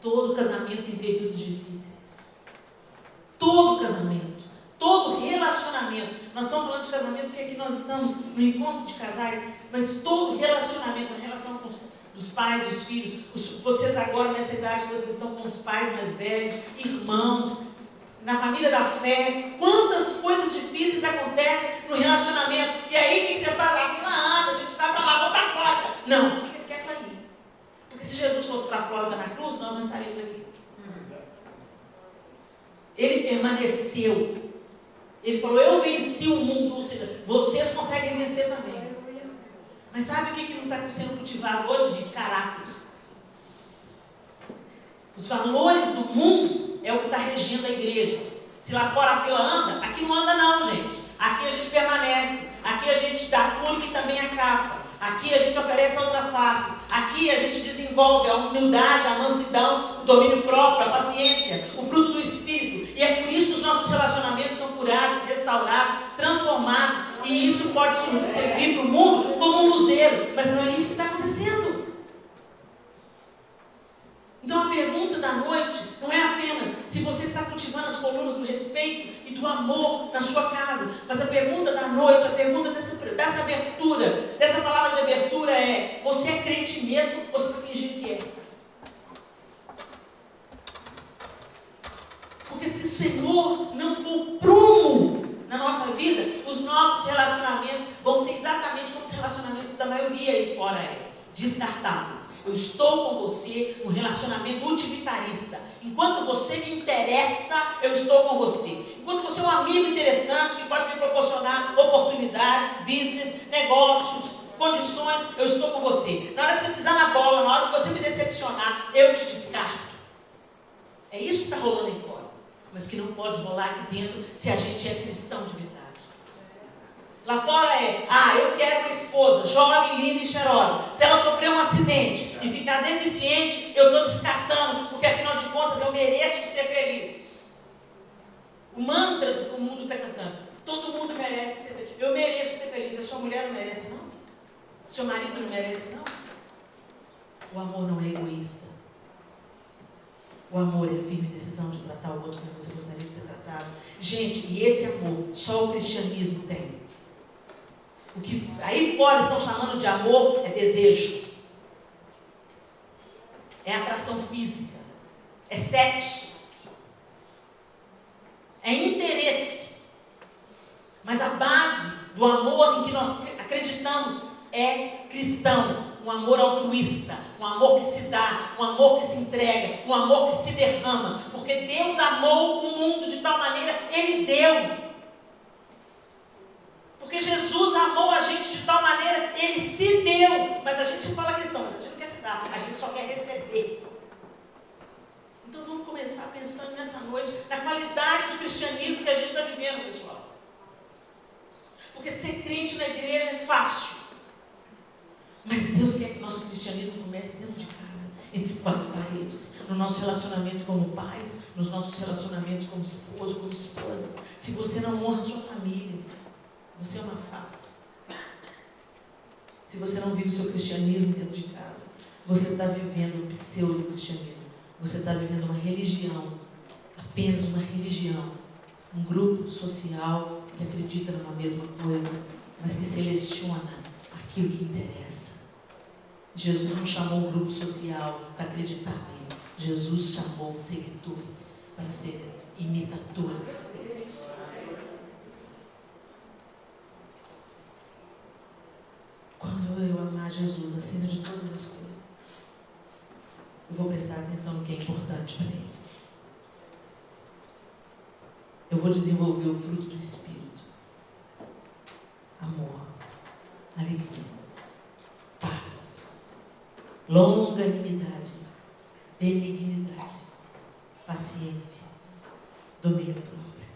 Todo casamento tem períodos difíceis. Todo casamento. Todo relacionamento. Nós estamos falando de casamento porque aqui nós estamos no encontro de casais, mas todo relacionamento, a relação com os pais, os filhos, vocês agora nessa idade, vocês estão com os pais mais velhos, irmãos, na família da fé, quantas coisas difíceis acontecem no relacionamento. E aí o que você faz? A fila anda, a gente vai para lá, vamos para fora. Não, fica quieto aí. Porque se Jesus fosse para fora na cruz, nós não estaríamos aqui. Ele permaneceu. Ele falou, eu venci o mundo, ou seja, vocês conseguem vencer também. Mas sabe o que não está sendo cultivado hoje, gente? Caráter. Os valores do mundo é o que está regendo a igreja. Se lá fora a fila anda, aqui não anda não, gente. Aqui a gente permanece. Aqui a gente dá tudo que também acaba. Aqui a gente oferece a outra face. Aqui a gente desenvolve a humildade, a mansidão, o domínio próprio, a paciência, o fruto do Espírito. E é por isso que os nossos relacionamentos são curados, restaurados, transformados. E isso pode servir para o mundo como um luzeiro. Mas não é isso que está acontecendo. Então a pergunta da noite não é apenas se você está cultivando as colunas do respeito e do amor na sua casa, mas a pergunta da noite, a pergunta dessa abertura, dessa palavra de abertura é: você é crente mesmo ou você está fingindo que é? Porque se o Senhor não for o prumo na nossa vida, os nossos relacionamentos vão ser exatamente como os relacionamentos da maioria aí fora é. Descartáveis. Eu estou com você no relacionamento utilitarista. Enquanto você me interessa, eu estou com você. Enquanto você é um amigo interessante que pode me proporcionar oportunidades, business, negócios, condições, eu estou com você. Na hora que você pisar na bola, na hora que você me decepcionar, eu te descarto. É isso que está rolando aí fora. Mas que não pode rolar aqui dentro se a gente é cristão de verdade. Lá fora é, eu quero uma esposa jovem, linda e cheirosa. Se ela sofrer um acidente e ficar deficiente, eu estou descartando, porque afinal de contas eu mereço ser feliz. O mantra que o mundo está cantando. Todo mundo merece ser feliz. Eu mereço ser feliz. A sua mulher não merece, não? O seu marido não merece, não? O amor não é egoísta. O amor é a firme decisão de tratar o outro como você gostaria de ser tratado. Gente, e esse amor só o cristianismo tem. O que aí fora estão chamando de amor é desejo, é atração física, é sexo, é interesse. Mas a base do amor em que nós acreditamos é cristão, um amor altruísta, um amor que se dá, um amor que se entrega, um amor que se derrama, porque Deus amou o mundo de tal maneira, Ele deu. Porque Jesus amou a gente de tal maneira, Ele se deu. Mas a gente fala cristão, mas a gente não quer se dar, a gente só quer receber. Então vamos começar pensando nessa noite, na qualidade do cristianismo que a gente está vivendo, pessoal. Porque ser crente na igreja é fácil. Mas Deus quer que o nosso cristianismo comece dentro de casa, entre quatro paredes, no nosso relacionamento como pais, nos nossos relacionamentos como esposo, como esposa. Se você não honra a sua família, você é uma farsa. Se você não vive o seu cristianismo dentro de casa, você está vivendo o pseudo-cristianismo. Você está vivendo uma religião, apenas uma religião, um grupo social que acredita numa mesma coisa, mas que seleciona aquilo que interessa. Jesus não chamou um grupo social para acreditar nele. Jesus chamou seguidores para serem imitadores dele. Quando eu amar Jesus acima de todas as coisas, eu vou prestar atenção no que é importante para Ele. Eu vou desenvolver o fruto do Espírito. Amor, alegria, paz, longanimidade, benignidade, paciência, domínio próprio.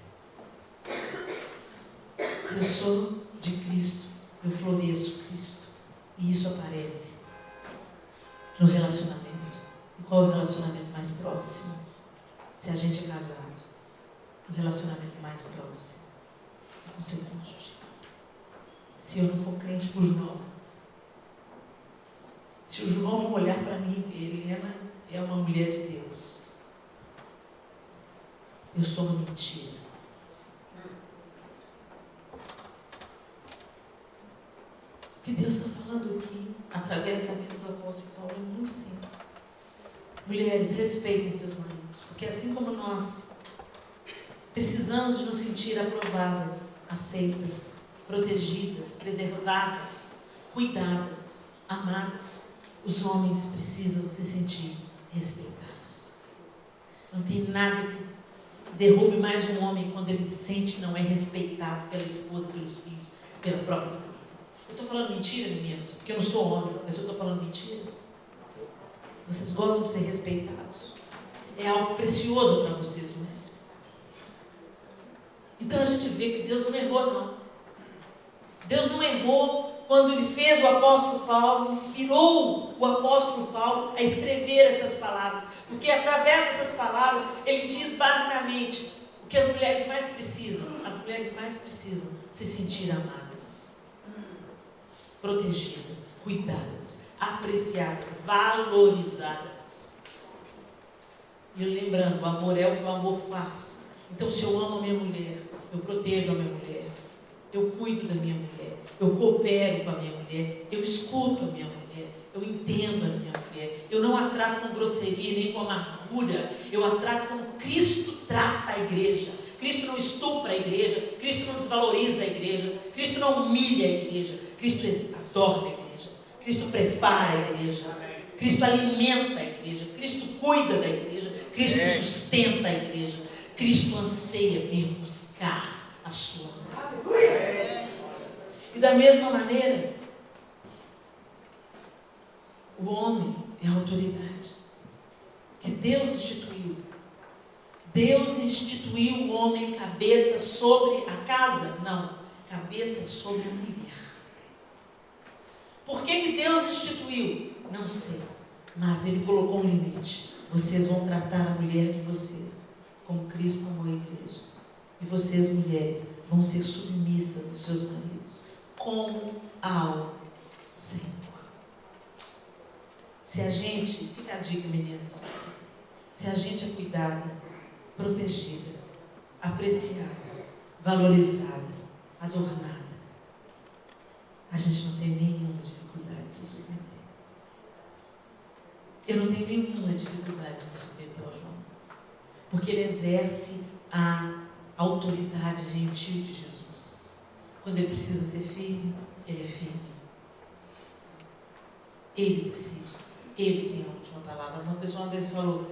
Se eu sou de Cristo, eu floresço Cristo. E isso aparece no relacionamento. E qual é o relacionamento mais próximo? Se a gente é casado, o relacionamento mais próximo é com seu cônjuge. Se eu não for crente para o João, se o João não olhar para mim e ver, Helena é uma mulher de Deus, eu sou uma mentira. O que Deus está falando aqui, através da vida do apóstolo Paulo, é muito simples. Mulheres, respeitem seus maridos, porque assim como nós precisamos de nos sentir aprovadas, aceitas, protegidas, preservadas, cuidadas, amadas, os homens precisam se sentir respeitados. Não tem nada que derrube mais um homem quando ele sente que não é respeitado pela esposa, pelos filhos, pela própria família. Eu estou falando mentira, meninos, porque eu não sou homem, mas eu estou falando mentira. Vocês gostam de ser respeitados. É algo precioso para vocês, não é? Então a gente vê que Deus não errou, não. Deus não errou quando Ele fez o apóstolo Paulo, inspirou o apóstolo Paulo a escrever essas palavras. Porque através dessas palavras, Ele diz basicamente o que as mulheres mais precisam. As mulheres mais precisam se sentir amadas, protegidas, cuidadas, apreciadas, valorizadas. E lembrando, o amor é o que o amor faz. Então, se eu amo a minha mulher, eu protejo a minha mulher, eu cuido da minha mulher, eu coopero com a minha mulher, eu escuto a minha mulher, eu entendo a minha mulher, eu não a trato com grosseria nem com amargura, eu a trato como Cristo trata a igreja. Cristo não estupra a igreja, Cristo não desvaloriza a igreja, Cristo não humilha a igreja, Cristo adorna a igreja, Cristo prepara a igreja, Cristo alimenta a igreja, Cristo cuida da igreja, Cristo sustenta a igreja, Cristo anseia vir buscar a sua alma. E da mesma maneira, o homem é a autoridade que Deus instituiu. Deus instituiu o homem cabeça sobre a casa? Não, cabeça sobre a mulher. Por que Deus instituiu? Não sei, mas Ele colocou um limite. Vocês vão tratar a mulher de vocês como Cristo amou a igreja. E vocês, mulheres, vão ser submissas aos seus maridos, como ao Senhor. Se a gente, fica a dica, meninos, se a gente é cuidada, protegida, apreciada, valorizada, adornada, a gente não tem nenhuma dificuldade de se submeter. Eu não tenho nenhuma dificuldade de me submeter ao João, porque ele exerce a autoridade gentil de Jesus. Quando ele precisa ser firme, ele é firme. Ele decide, ele tem a última palavra. Uma pessoa uma vez falou: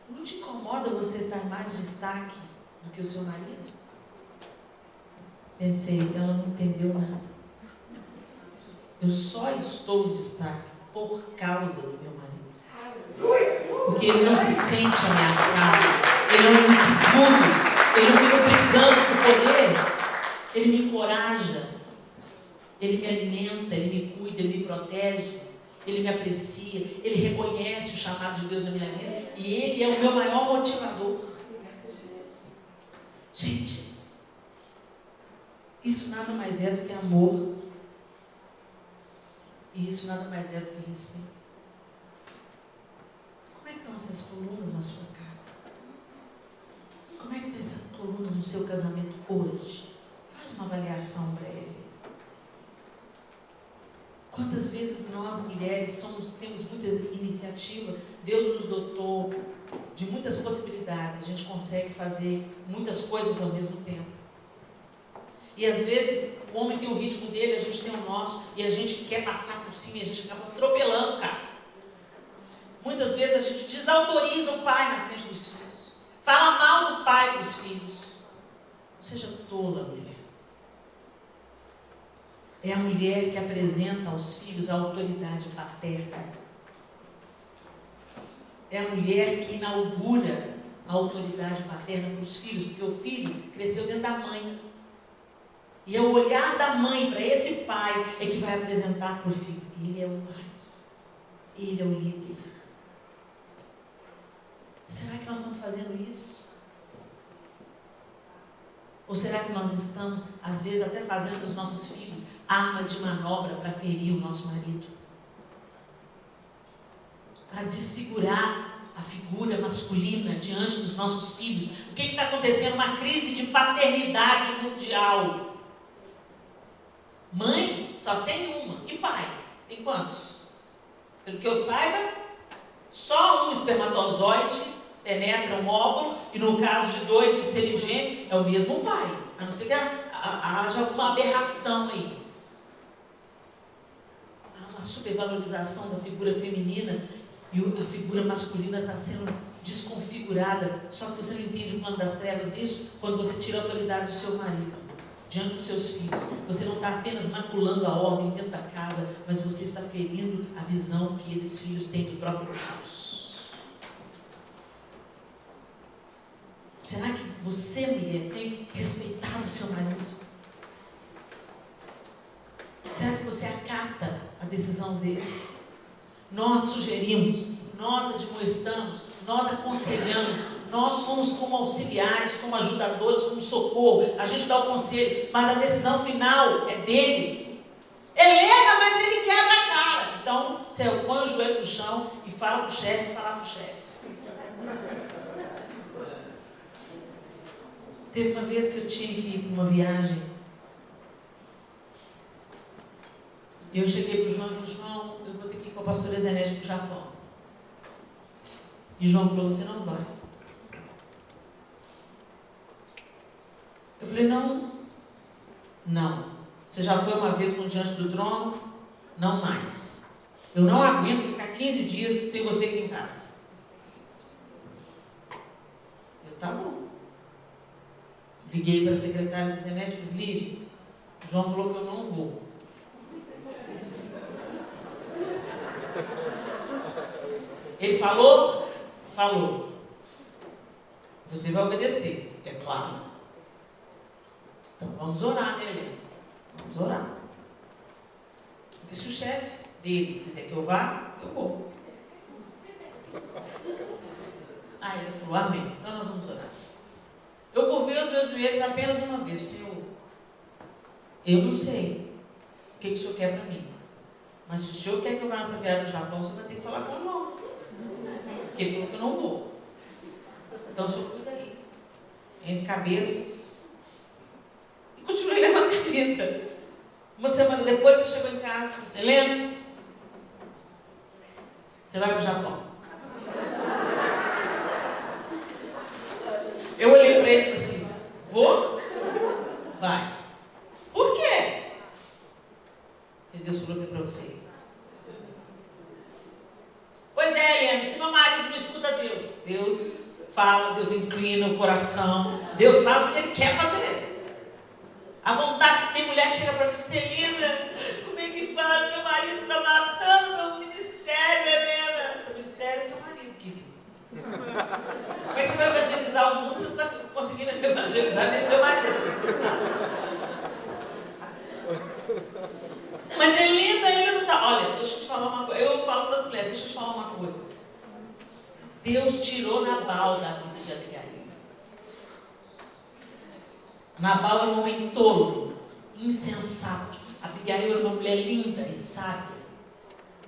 não te incomoda você dar mais destaque do que o seu marido? Pensei, ela não entendeu nada. Eu só estou em destaque por causa do meu marido. Porque ele não se sente ameaçado, ele não é inseguro, ele não fica brigando por poder, ele me encoraja, ele me alimenta, ele me cuida, ele me protege, ele me aprecia, ele reconhece o chamado de Deus na minha vida e ele é o meu maior motivador. Gente, isso nada mais é do que amor. E isso nada mais é do que respeito. Como é que estão essas colunas na sua casa? Como é que estão essas colunas no seu casamento hoje? Faz uma avaliação breve. Quantas vezes nós, mulheres, temos muita iniciativa, Deus nos dotou de muitas possibilidades, a gente consegue fazer muitas coisas ao mesmo tempo. E às vezes o homem tem o ritmo dele, a gente tem o nosso, e a gente quer passar por cima e a gente acaba atropelando, cara. Muitas vezes a gente desautoriza o pai na frente dos filhos, fala mal do pai para os filhos. Não seja tola, mulher. É a mulher que apresenta aos filhos a autoridade paterna. É a mulher que inaugura a autoridade paterna para os filhos, porque o filho cresceu dentro da mãe. E é o olhar da mãe para esse pai é que vai apresentar para o filho. Ele é o pai. Ele é o líder. Será que nós estamos fazendo isso? Ou será que nós estamos, às vezes, até fazendo dos nossos filhos arma de manobra para ferir o nosso marido? Para desfigurar a figura masculina diante dos nossos filhos. O que está acontecendo? Uma crise de paternidade mundial. Mãe só tem uma. E pai? Tem quantos? Pelo que eu saiba, só um espermatozoide penetra um óvulo, e no caso de 2 de serem gêmeos, é o mesmo pai. A não ser que haja alguma aberração aí. Há uma supervalorização da figura feminina e a figura masculina está sendo desconfigurada. Só que você não entende o plano das trevas nisso quando você tira a autoridade do seu marido diante dos seus filhos. Você não está apenas maculando a ordem dentro da casa, mas você está ferindo a visão que esses filhos têm do próprio Deus. Será que você, mulher, tem respeitado o seu marido? Será que você acata a decisão dele? Nós sugerimos, nós admoestamos, nós aconselhamos, nós somos como auxiliares, como ajudadores, como socorro, a gente dá o conselho, mas a decisão final é deles. Ele erra, mas ele quer dar cara. Então, você põe o joelho no chão e fala para o chefe, falar para o chefe. Teve uma vez que eu tinha que ir para uma viagem. E eu cheguei para o João e falei: João, eu vou ter que ir com a pastora Zenete para o Japão. E João falou: você não vai. Eu falei: não. Você já foi uma vez com diante do trono? Não mais. Eu não aguento ficar 15 dias sem você aqui em casa. Eu: tá bom. Liguei para a secretária da Zenete e disse: Lígia, o João falou que eu não vou. Ele falou? Falou. Você vai obedecer, é claro. Então vamos orar, né, Helena? Vamos orar. Porque se o chefe dele quiser que eu vá, eu vou. Aí ele falou: amém. Então nós vamos orar. Eu curvei os meus joelhos apenas uma vez. Senhor, eu não sei o que o Senhor quer para mim. Mas se o Senhor quer que eu vá nessa viagem no Japão, você vai ter que falar com o João. Porque ele falou que eu não vou. Então o Senhor cuida aí. Entre cabeças. E continuei levando minha vida. Uma semana depois ele chegou em casa e disse: Helena, você vai para o Japão. Eu olhei para ele e falei assim: vou? Vai. Por quê? Porque Deus falou que é para você. Pois é, Helena, se meu marido não escuta Deus, Deus fala, Deus inclina o coração, Deus faz o que Ele quer fazer. A vontade, tem mulher que chega para mim e diz: Helena, como é que fala? Meu marido está matando meu ministério, Helena. Seu ministério é seu marido, querido. Como é que você vai evangelizar o mundo se você não está conseguindo evangelizar nem o seu marido? Mas Helena não está. Olha, deixa eu te falar uma coisa. Eu falo para as mulheres, deixa eu te falar uma coisa. Deus tirou Nabal da vida de Abigail. Nabal era um homem tolo, insensato. Abigail era uma mulher linda e sábia.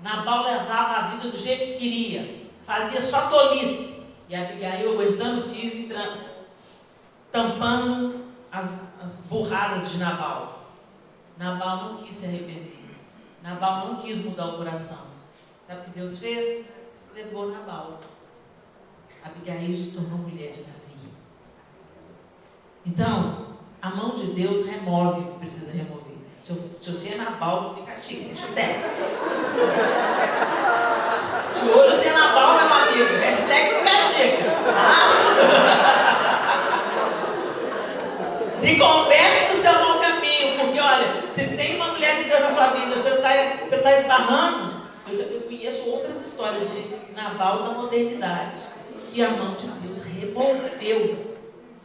Nabal levava a vida do jeito que queria, fazia só tolice. E Abigail aguentando firme, tampando as burradas de Nabal. Nabal não quis se arrepender. Nabal não quis mudar o coração. Sabe o que Deus fez? Levou Nabal. Abigail se tornou mulher de Davi. Então, a mão de Deus remove o que precisa remover. Se você é Nabal, fica ativo, deixa eu der. Se hoje você é Nabal, meu amigo, hashtag fica a dica. Se converte no seu mau caminho, porque olha, se tem uma mulher de Deus na sua vida, você está esbarrando. Eu conheço outras histórias de Nabal da modernidade, que a mão de Deus removeu,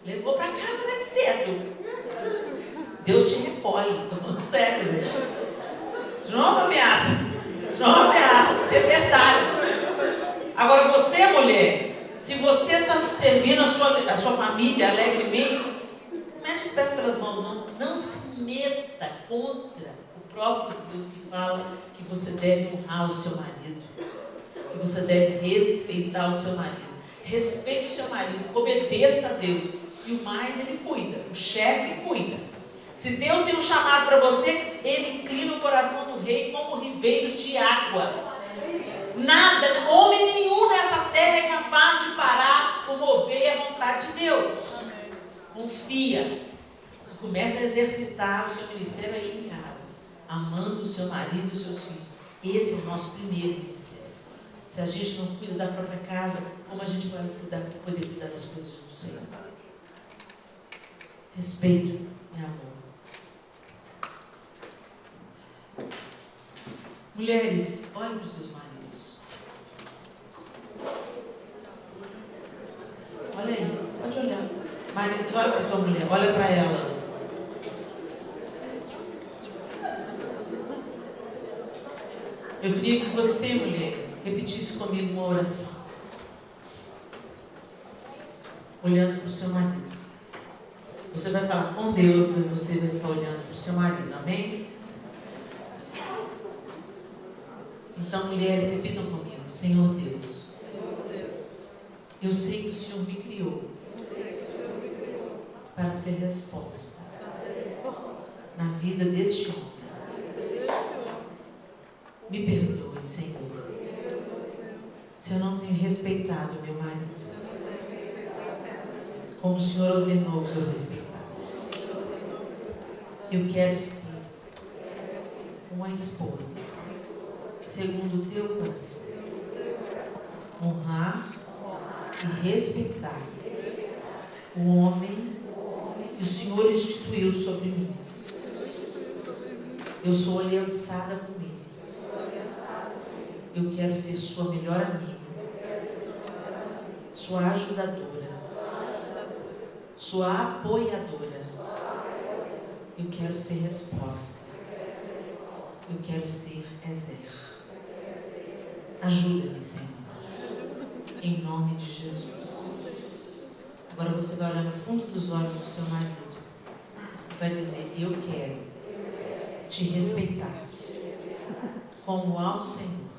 levou para casa mais cedo. Deus te recolhe, estou falando sério, gente. Isso não é uma ameaça. Isso não é uma ameaça, isso é verdade. Agora você, mulher, se você está servindo a sua família alegremente, não mete os pés pelas mãos, não se meta contra o próprio Deus que fala que você deve honrar o seu marido, que você deve respeitar o seu marido. Respeite o seu marido, obedeça a Deus, e o mais ele cuida, o chefe cuida. Se Deus tem um chamado para você, Ele inclina o coração do rei como ribeiros de águas. Nada, homem nenhum nessa terra é capaz de parar ou mover a vontade de Deus. Confia. Comece a exercitar o seu ministério aí em casa, amando o seu marido e os seus filhos. Esse é o nosso primeiro ministério. Se a gente não cuida da própria casa, como a gente vai poder cuidar das coisas do Senhor? Respeito e amor. Mulheres, olhem para os seus maridos. Olha aí, pode olhar. Maridos, olha para a sua mulher, olha para ela. Eu queria que você, mulher, repetisse comigo uma oração. Olhando para o seu marido. Você vai falar com Deus, mas você vai estar olhando para o seu marido, amém? Então, mulheres, repitam comigo: Senhor Deus, eu sei que o Senhor me criou para ser resposta na vida deste homem. Me perdoe, Senhor, se eu não tenho respeitado meu marido como o Senhor ordenou que eu respeitasse. Eu quero ser uma esposa segundo o teu coração, honrar e respeitar o homem que o Senhor instituiu sobre mim. Eu sou aliançada com ele. Eu quero ser sua melhor amiga, sua ajudadora, sua apoiadora. Eu quero ser resposta. Eu quero ser Ezer. Ajuda-me, Senhor, em nome de Jesus. Agora você vai olhar no fundo dos olhos do seu marido e vai dizer: eu quero te respeitar como ao Senhor,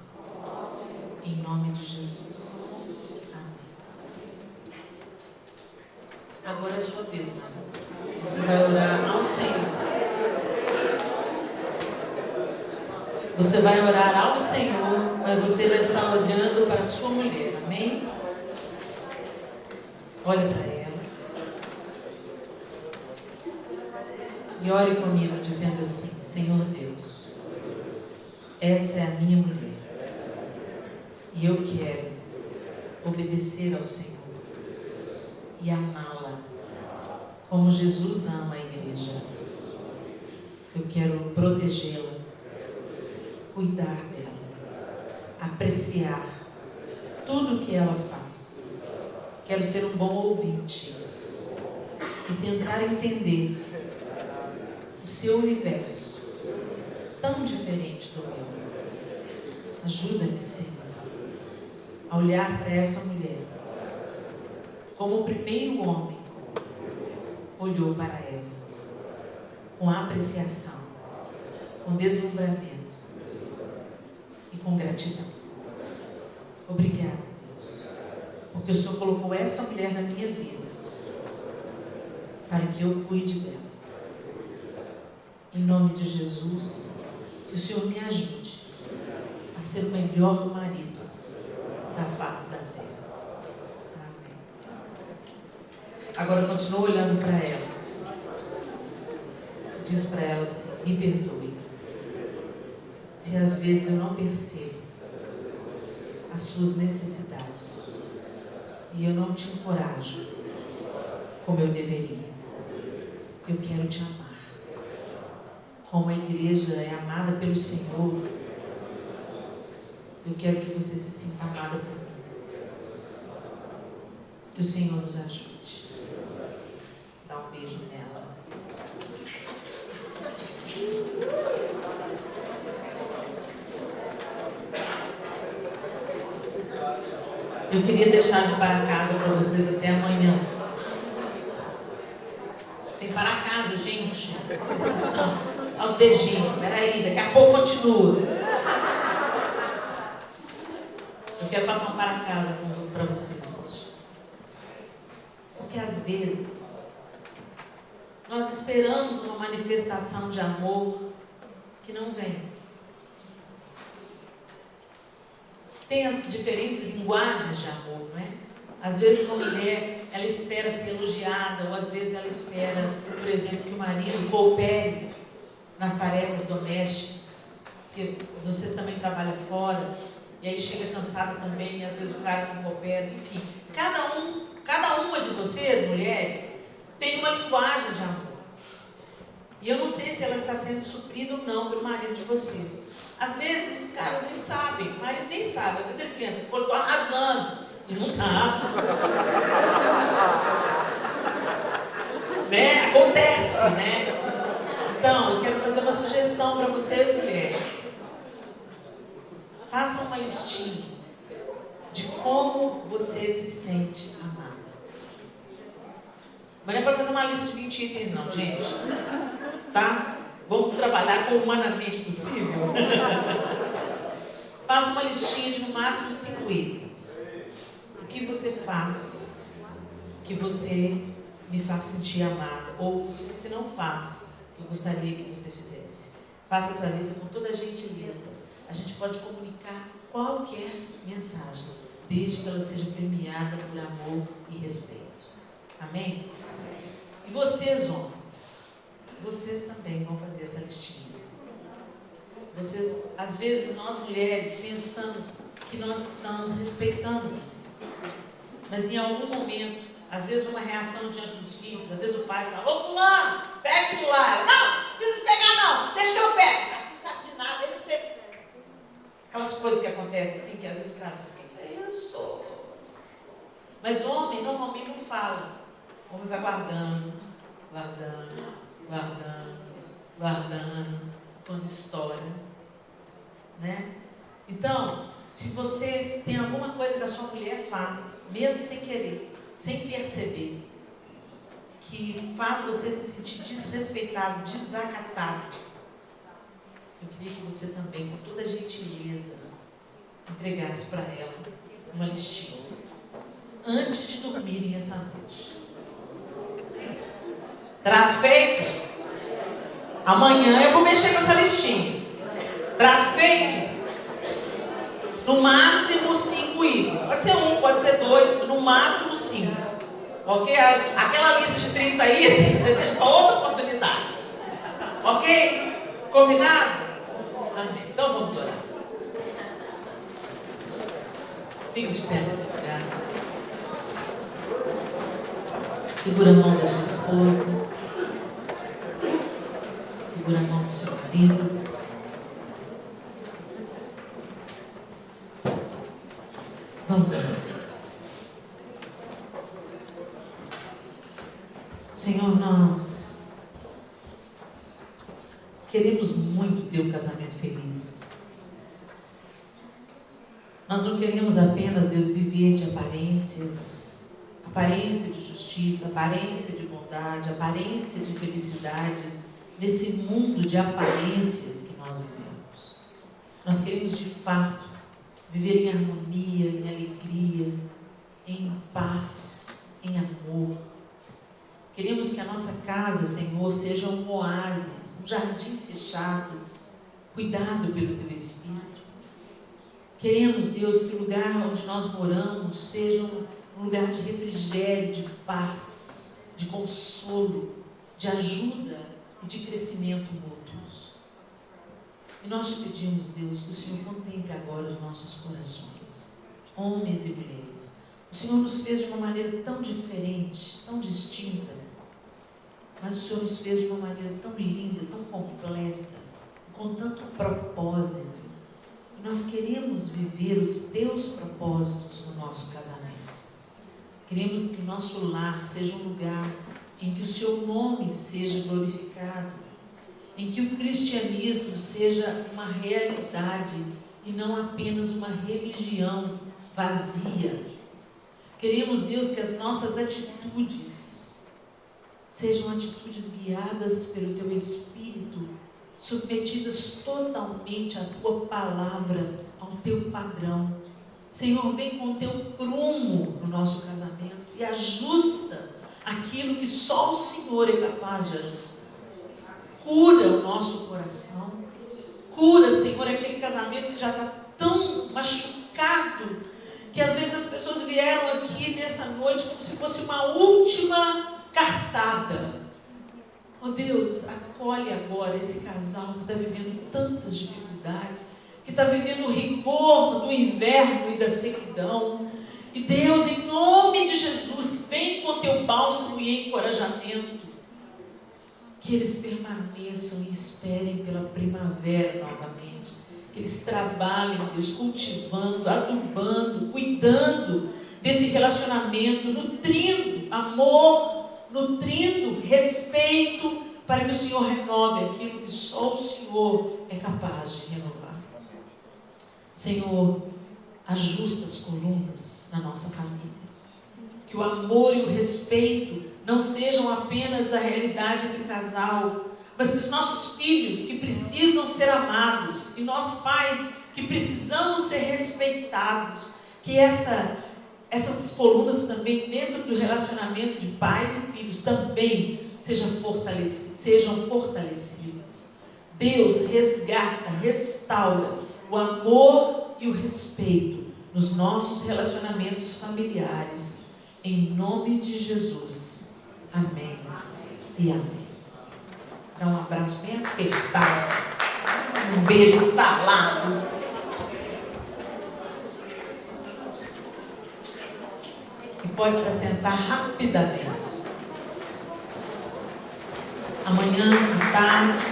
em nome de Jesus. Amém. Agora é a sua vez, marido. Você vai orar ao Senhor. Você vai orar ao Senhor, mas você vai estar olhando para a sua mulher. Amém? Olhe para ela. E ore comigo dizendo assim: Senhor Deus, essa é a minha mulher. E eu quero obedecer ao Senhor e amá-la como Jesus ama a igreja. Eu quero protegê-la, cuidar dela, apreciar tudo o que ela faz. Quero ser um bom ouvinte e tentar entender o seu universo, tão diferente do meu. Ajuda-me, Senhor, a olhar para essa mulher como o primeiro homem olhou para Eva, com apreciação, com deslumbramento e com gratidão. Obrigada, Deus, porque o Senhor colocou essa mulher na minha vida para que eu cuide dela. Em nome de Jesus, que o Senhor me ajude a ser o melhor marido da face da terra. Amém. Agora eu continuo olhando para ela. Diz para ela assim: me perdoe se às vezes eu não percebo as suas necessidades e eu não te encorajo como eu deveria. Eu quero te amar como a igreja é amada pelo Senhor. Eu quero que você se sinta amada por mim. Que o Senhor nos ajude. Dá um beijo nela. Eu queria deixar de para casa para vocês até amanhã. Tem para casa, gente. Atenção. Aos beijinhos. Peraí, daqui a pouco continua. Eu quero passar um para casa para vocês hoje. Porque às vezes nós esperamos uma manifestação de amor que não vem. Tem as diferentes linguagens de amor, não é? Às vezes uma mulher, ela espera ser elogiada, ou às vezes ela espera, por exemplo, que o marido coopere nas tarefas domésticas, porque vocês também trabalham fora, e aí chega cansada também, e às vezes o cara não coopera, enfim. Cada uma de vocês, mulheres, tem uma linguagem de amor. E eu não sei se ela está sendo suprida ou não pelo marido de vocês. Às vezes os caras nem sabem, o marido nem sabe, às vezes ele pensa: poxa, estou arrasando, e não está. Né? Acontece, né? Então, eu quero fazer uma sugestão para vocês, mulheres. Façam uma listinha de como você se sente amada. Mas não é para fazer uma lista de 20 itens não, gente. Tá? Vamos trabalhar com o humanamente possível. Faça uma listinha de no máximo 5 itens. O que você faz que você me faz sentir amada? Ou o que você não faz que eu gostaria que você fizesse? Faça essa lista com toda a gentileza. A gente pode comunicar qualquer mensagem, desde que ela seja premiada por amor e respeito. Amém? E vocês, homens, vocês também vão fazer essa listinha. Vocês, às vezes, nós mulheres pensamos que nós estamos respeitando vocês, mas em algum momento, às vezes uma reação diante dos filhos, às vezes o pai fala: ô fulano, pega o celular. Não, não precisa pegar não, deixa que eu pego. Você não sabe de nada, ele não sei. Aquelas coisas que acontecem assim, que às vezes o cara diz: que é isso? Mas o homem normalmente não fala. O homem vai guardando, guardando, guardando, guardando, quando estoura, né? Então, se você tem alguma coisa que a sua mulher faz, mesmo sem querer, sem perceber, que faz você se sentir desrespeitado, desacatado, eu queria que você também, com toda a gentileza, entregasse para ela uma listinha antes de dormirem essa noite. Trato feito? Amanhã eu vou mexer com essa listinha. Trato feito? jeito. No máximo 5 itens. Pode ser 1, pode ser 2, no máximo 5. Ok? Aquela lista de 30 itens, você deixa para outra oportunidade. Ok? Combinado? Amém. Então vamos orar. Fique de pé no seu lugar. Segura a mão da sua esposa. Segura a mão do seu marido. Vamos orar. Senhor, nós queremos muito ter um casamento feliz. Nós não queremos apenas, Deus, viver de aparências, aparência de justiça, aparência de bondade, aparência de felicidade, nesse mundo de aparências que nós vivemos. Nós queremos de fato viver em harmonia, em alegria, em paz, em amor. Queremos que a nossa casa, Senhor, seja um oásis, um jardim fechado, cuidado pelo Teu Espírito. Queremos, Deus, que o lugar onde nós moramos seja um lugar de refrigério, de paz, de consolo, de ajuda e de crescimento mútuos. E nós te pedimos, Deus, que o Senhor contemple agora os nossos corações, homens e mulheres. O Senhor nos fez de uma maneira tão diferente, tão distinta, mas o Senhor nos fez de uma maneira tão linda, tão completa, com tanto propósito. E nós queremos viver os Teus propósitos no nosso casamento. Queremos que o nosso lar seja um lugar em que o Seu nome seja glorificado, em que o cristianismo seja uma realidade e não apenas uma religião vazia. Queremos, Deus, que as nossas atitudes sejam atitudes guiadas pelo Teu Espírito, submetidas totalmente à Tua palavra, ao Teu padrão. Senhor, vem com o Teu prumo no nosso casamento e ajusta aquilo que só o Senhor é capaz de ajustar. Cura o nosso coração. Cura, Senhor, aquele casamento que já está tão machucado, que às vezes as pessoas vieram aqui nessa noite como se fosse uma última cartada. Oh Deus, acolhe agora esse casal que está vivendo tantas dificuldades, que está vivendo o rigor do inverno e da sequidão. E Deus, em nome de Jesus, vem com Teu bálsamo e encorajamento, que eles permaneçam e esperem pela primavera novamente, que eles trabalhem, Deus, cultivando, adubando, cuidando desse relacionamento, nutrindo amor, nutrindo respeito, para que o Senhor renove aquilo que só o Senhor é capaz de renovar. Senhor, ajusta as colunas na nossa família, que o amor e o respeito não sejam apenas a realidade do casal, mas que os nossos filhos que precisam ser amados, e nós pais que precisamos ser respeitados, que essas colunas também dentro do relacionamento de pais e filhos também sejam fortalecidas. Deus resgata, restaura o amor e o respeito nos nossos relacionamentos familiares, em nome de Jesus. Amém e amém. Dá um abraço bem apertado, um beijo estalado. E pode se assentar rapidamente. Amanhã, à tarde,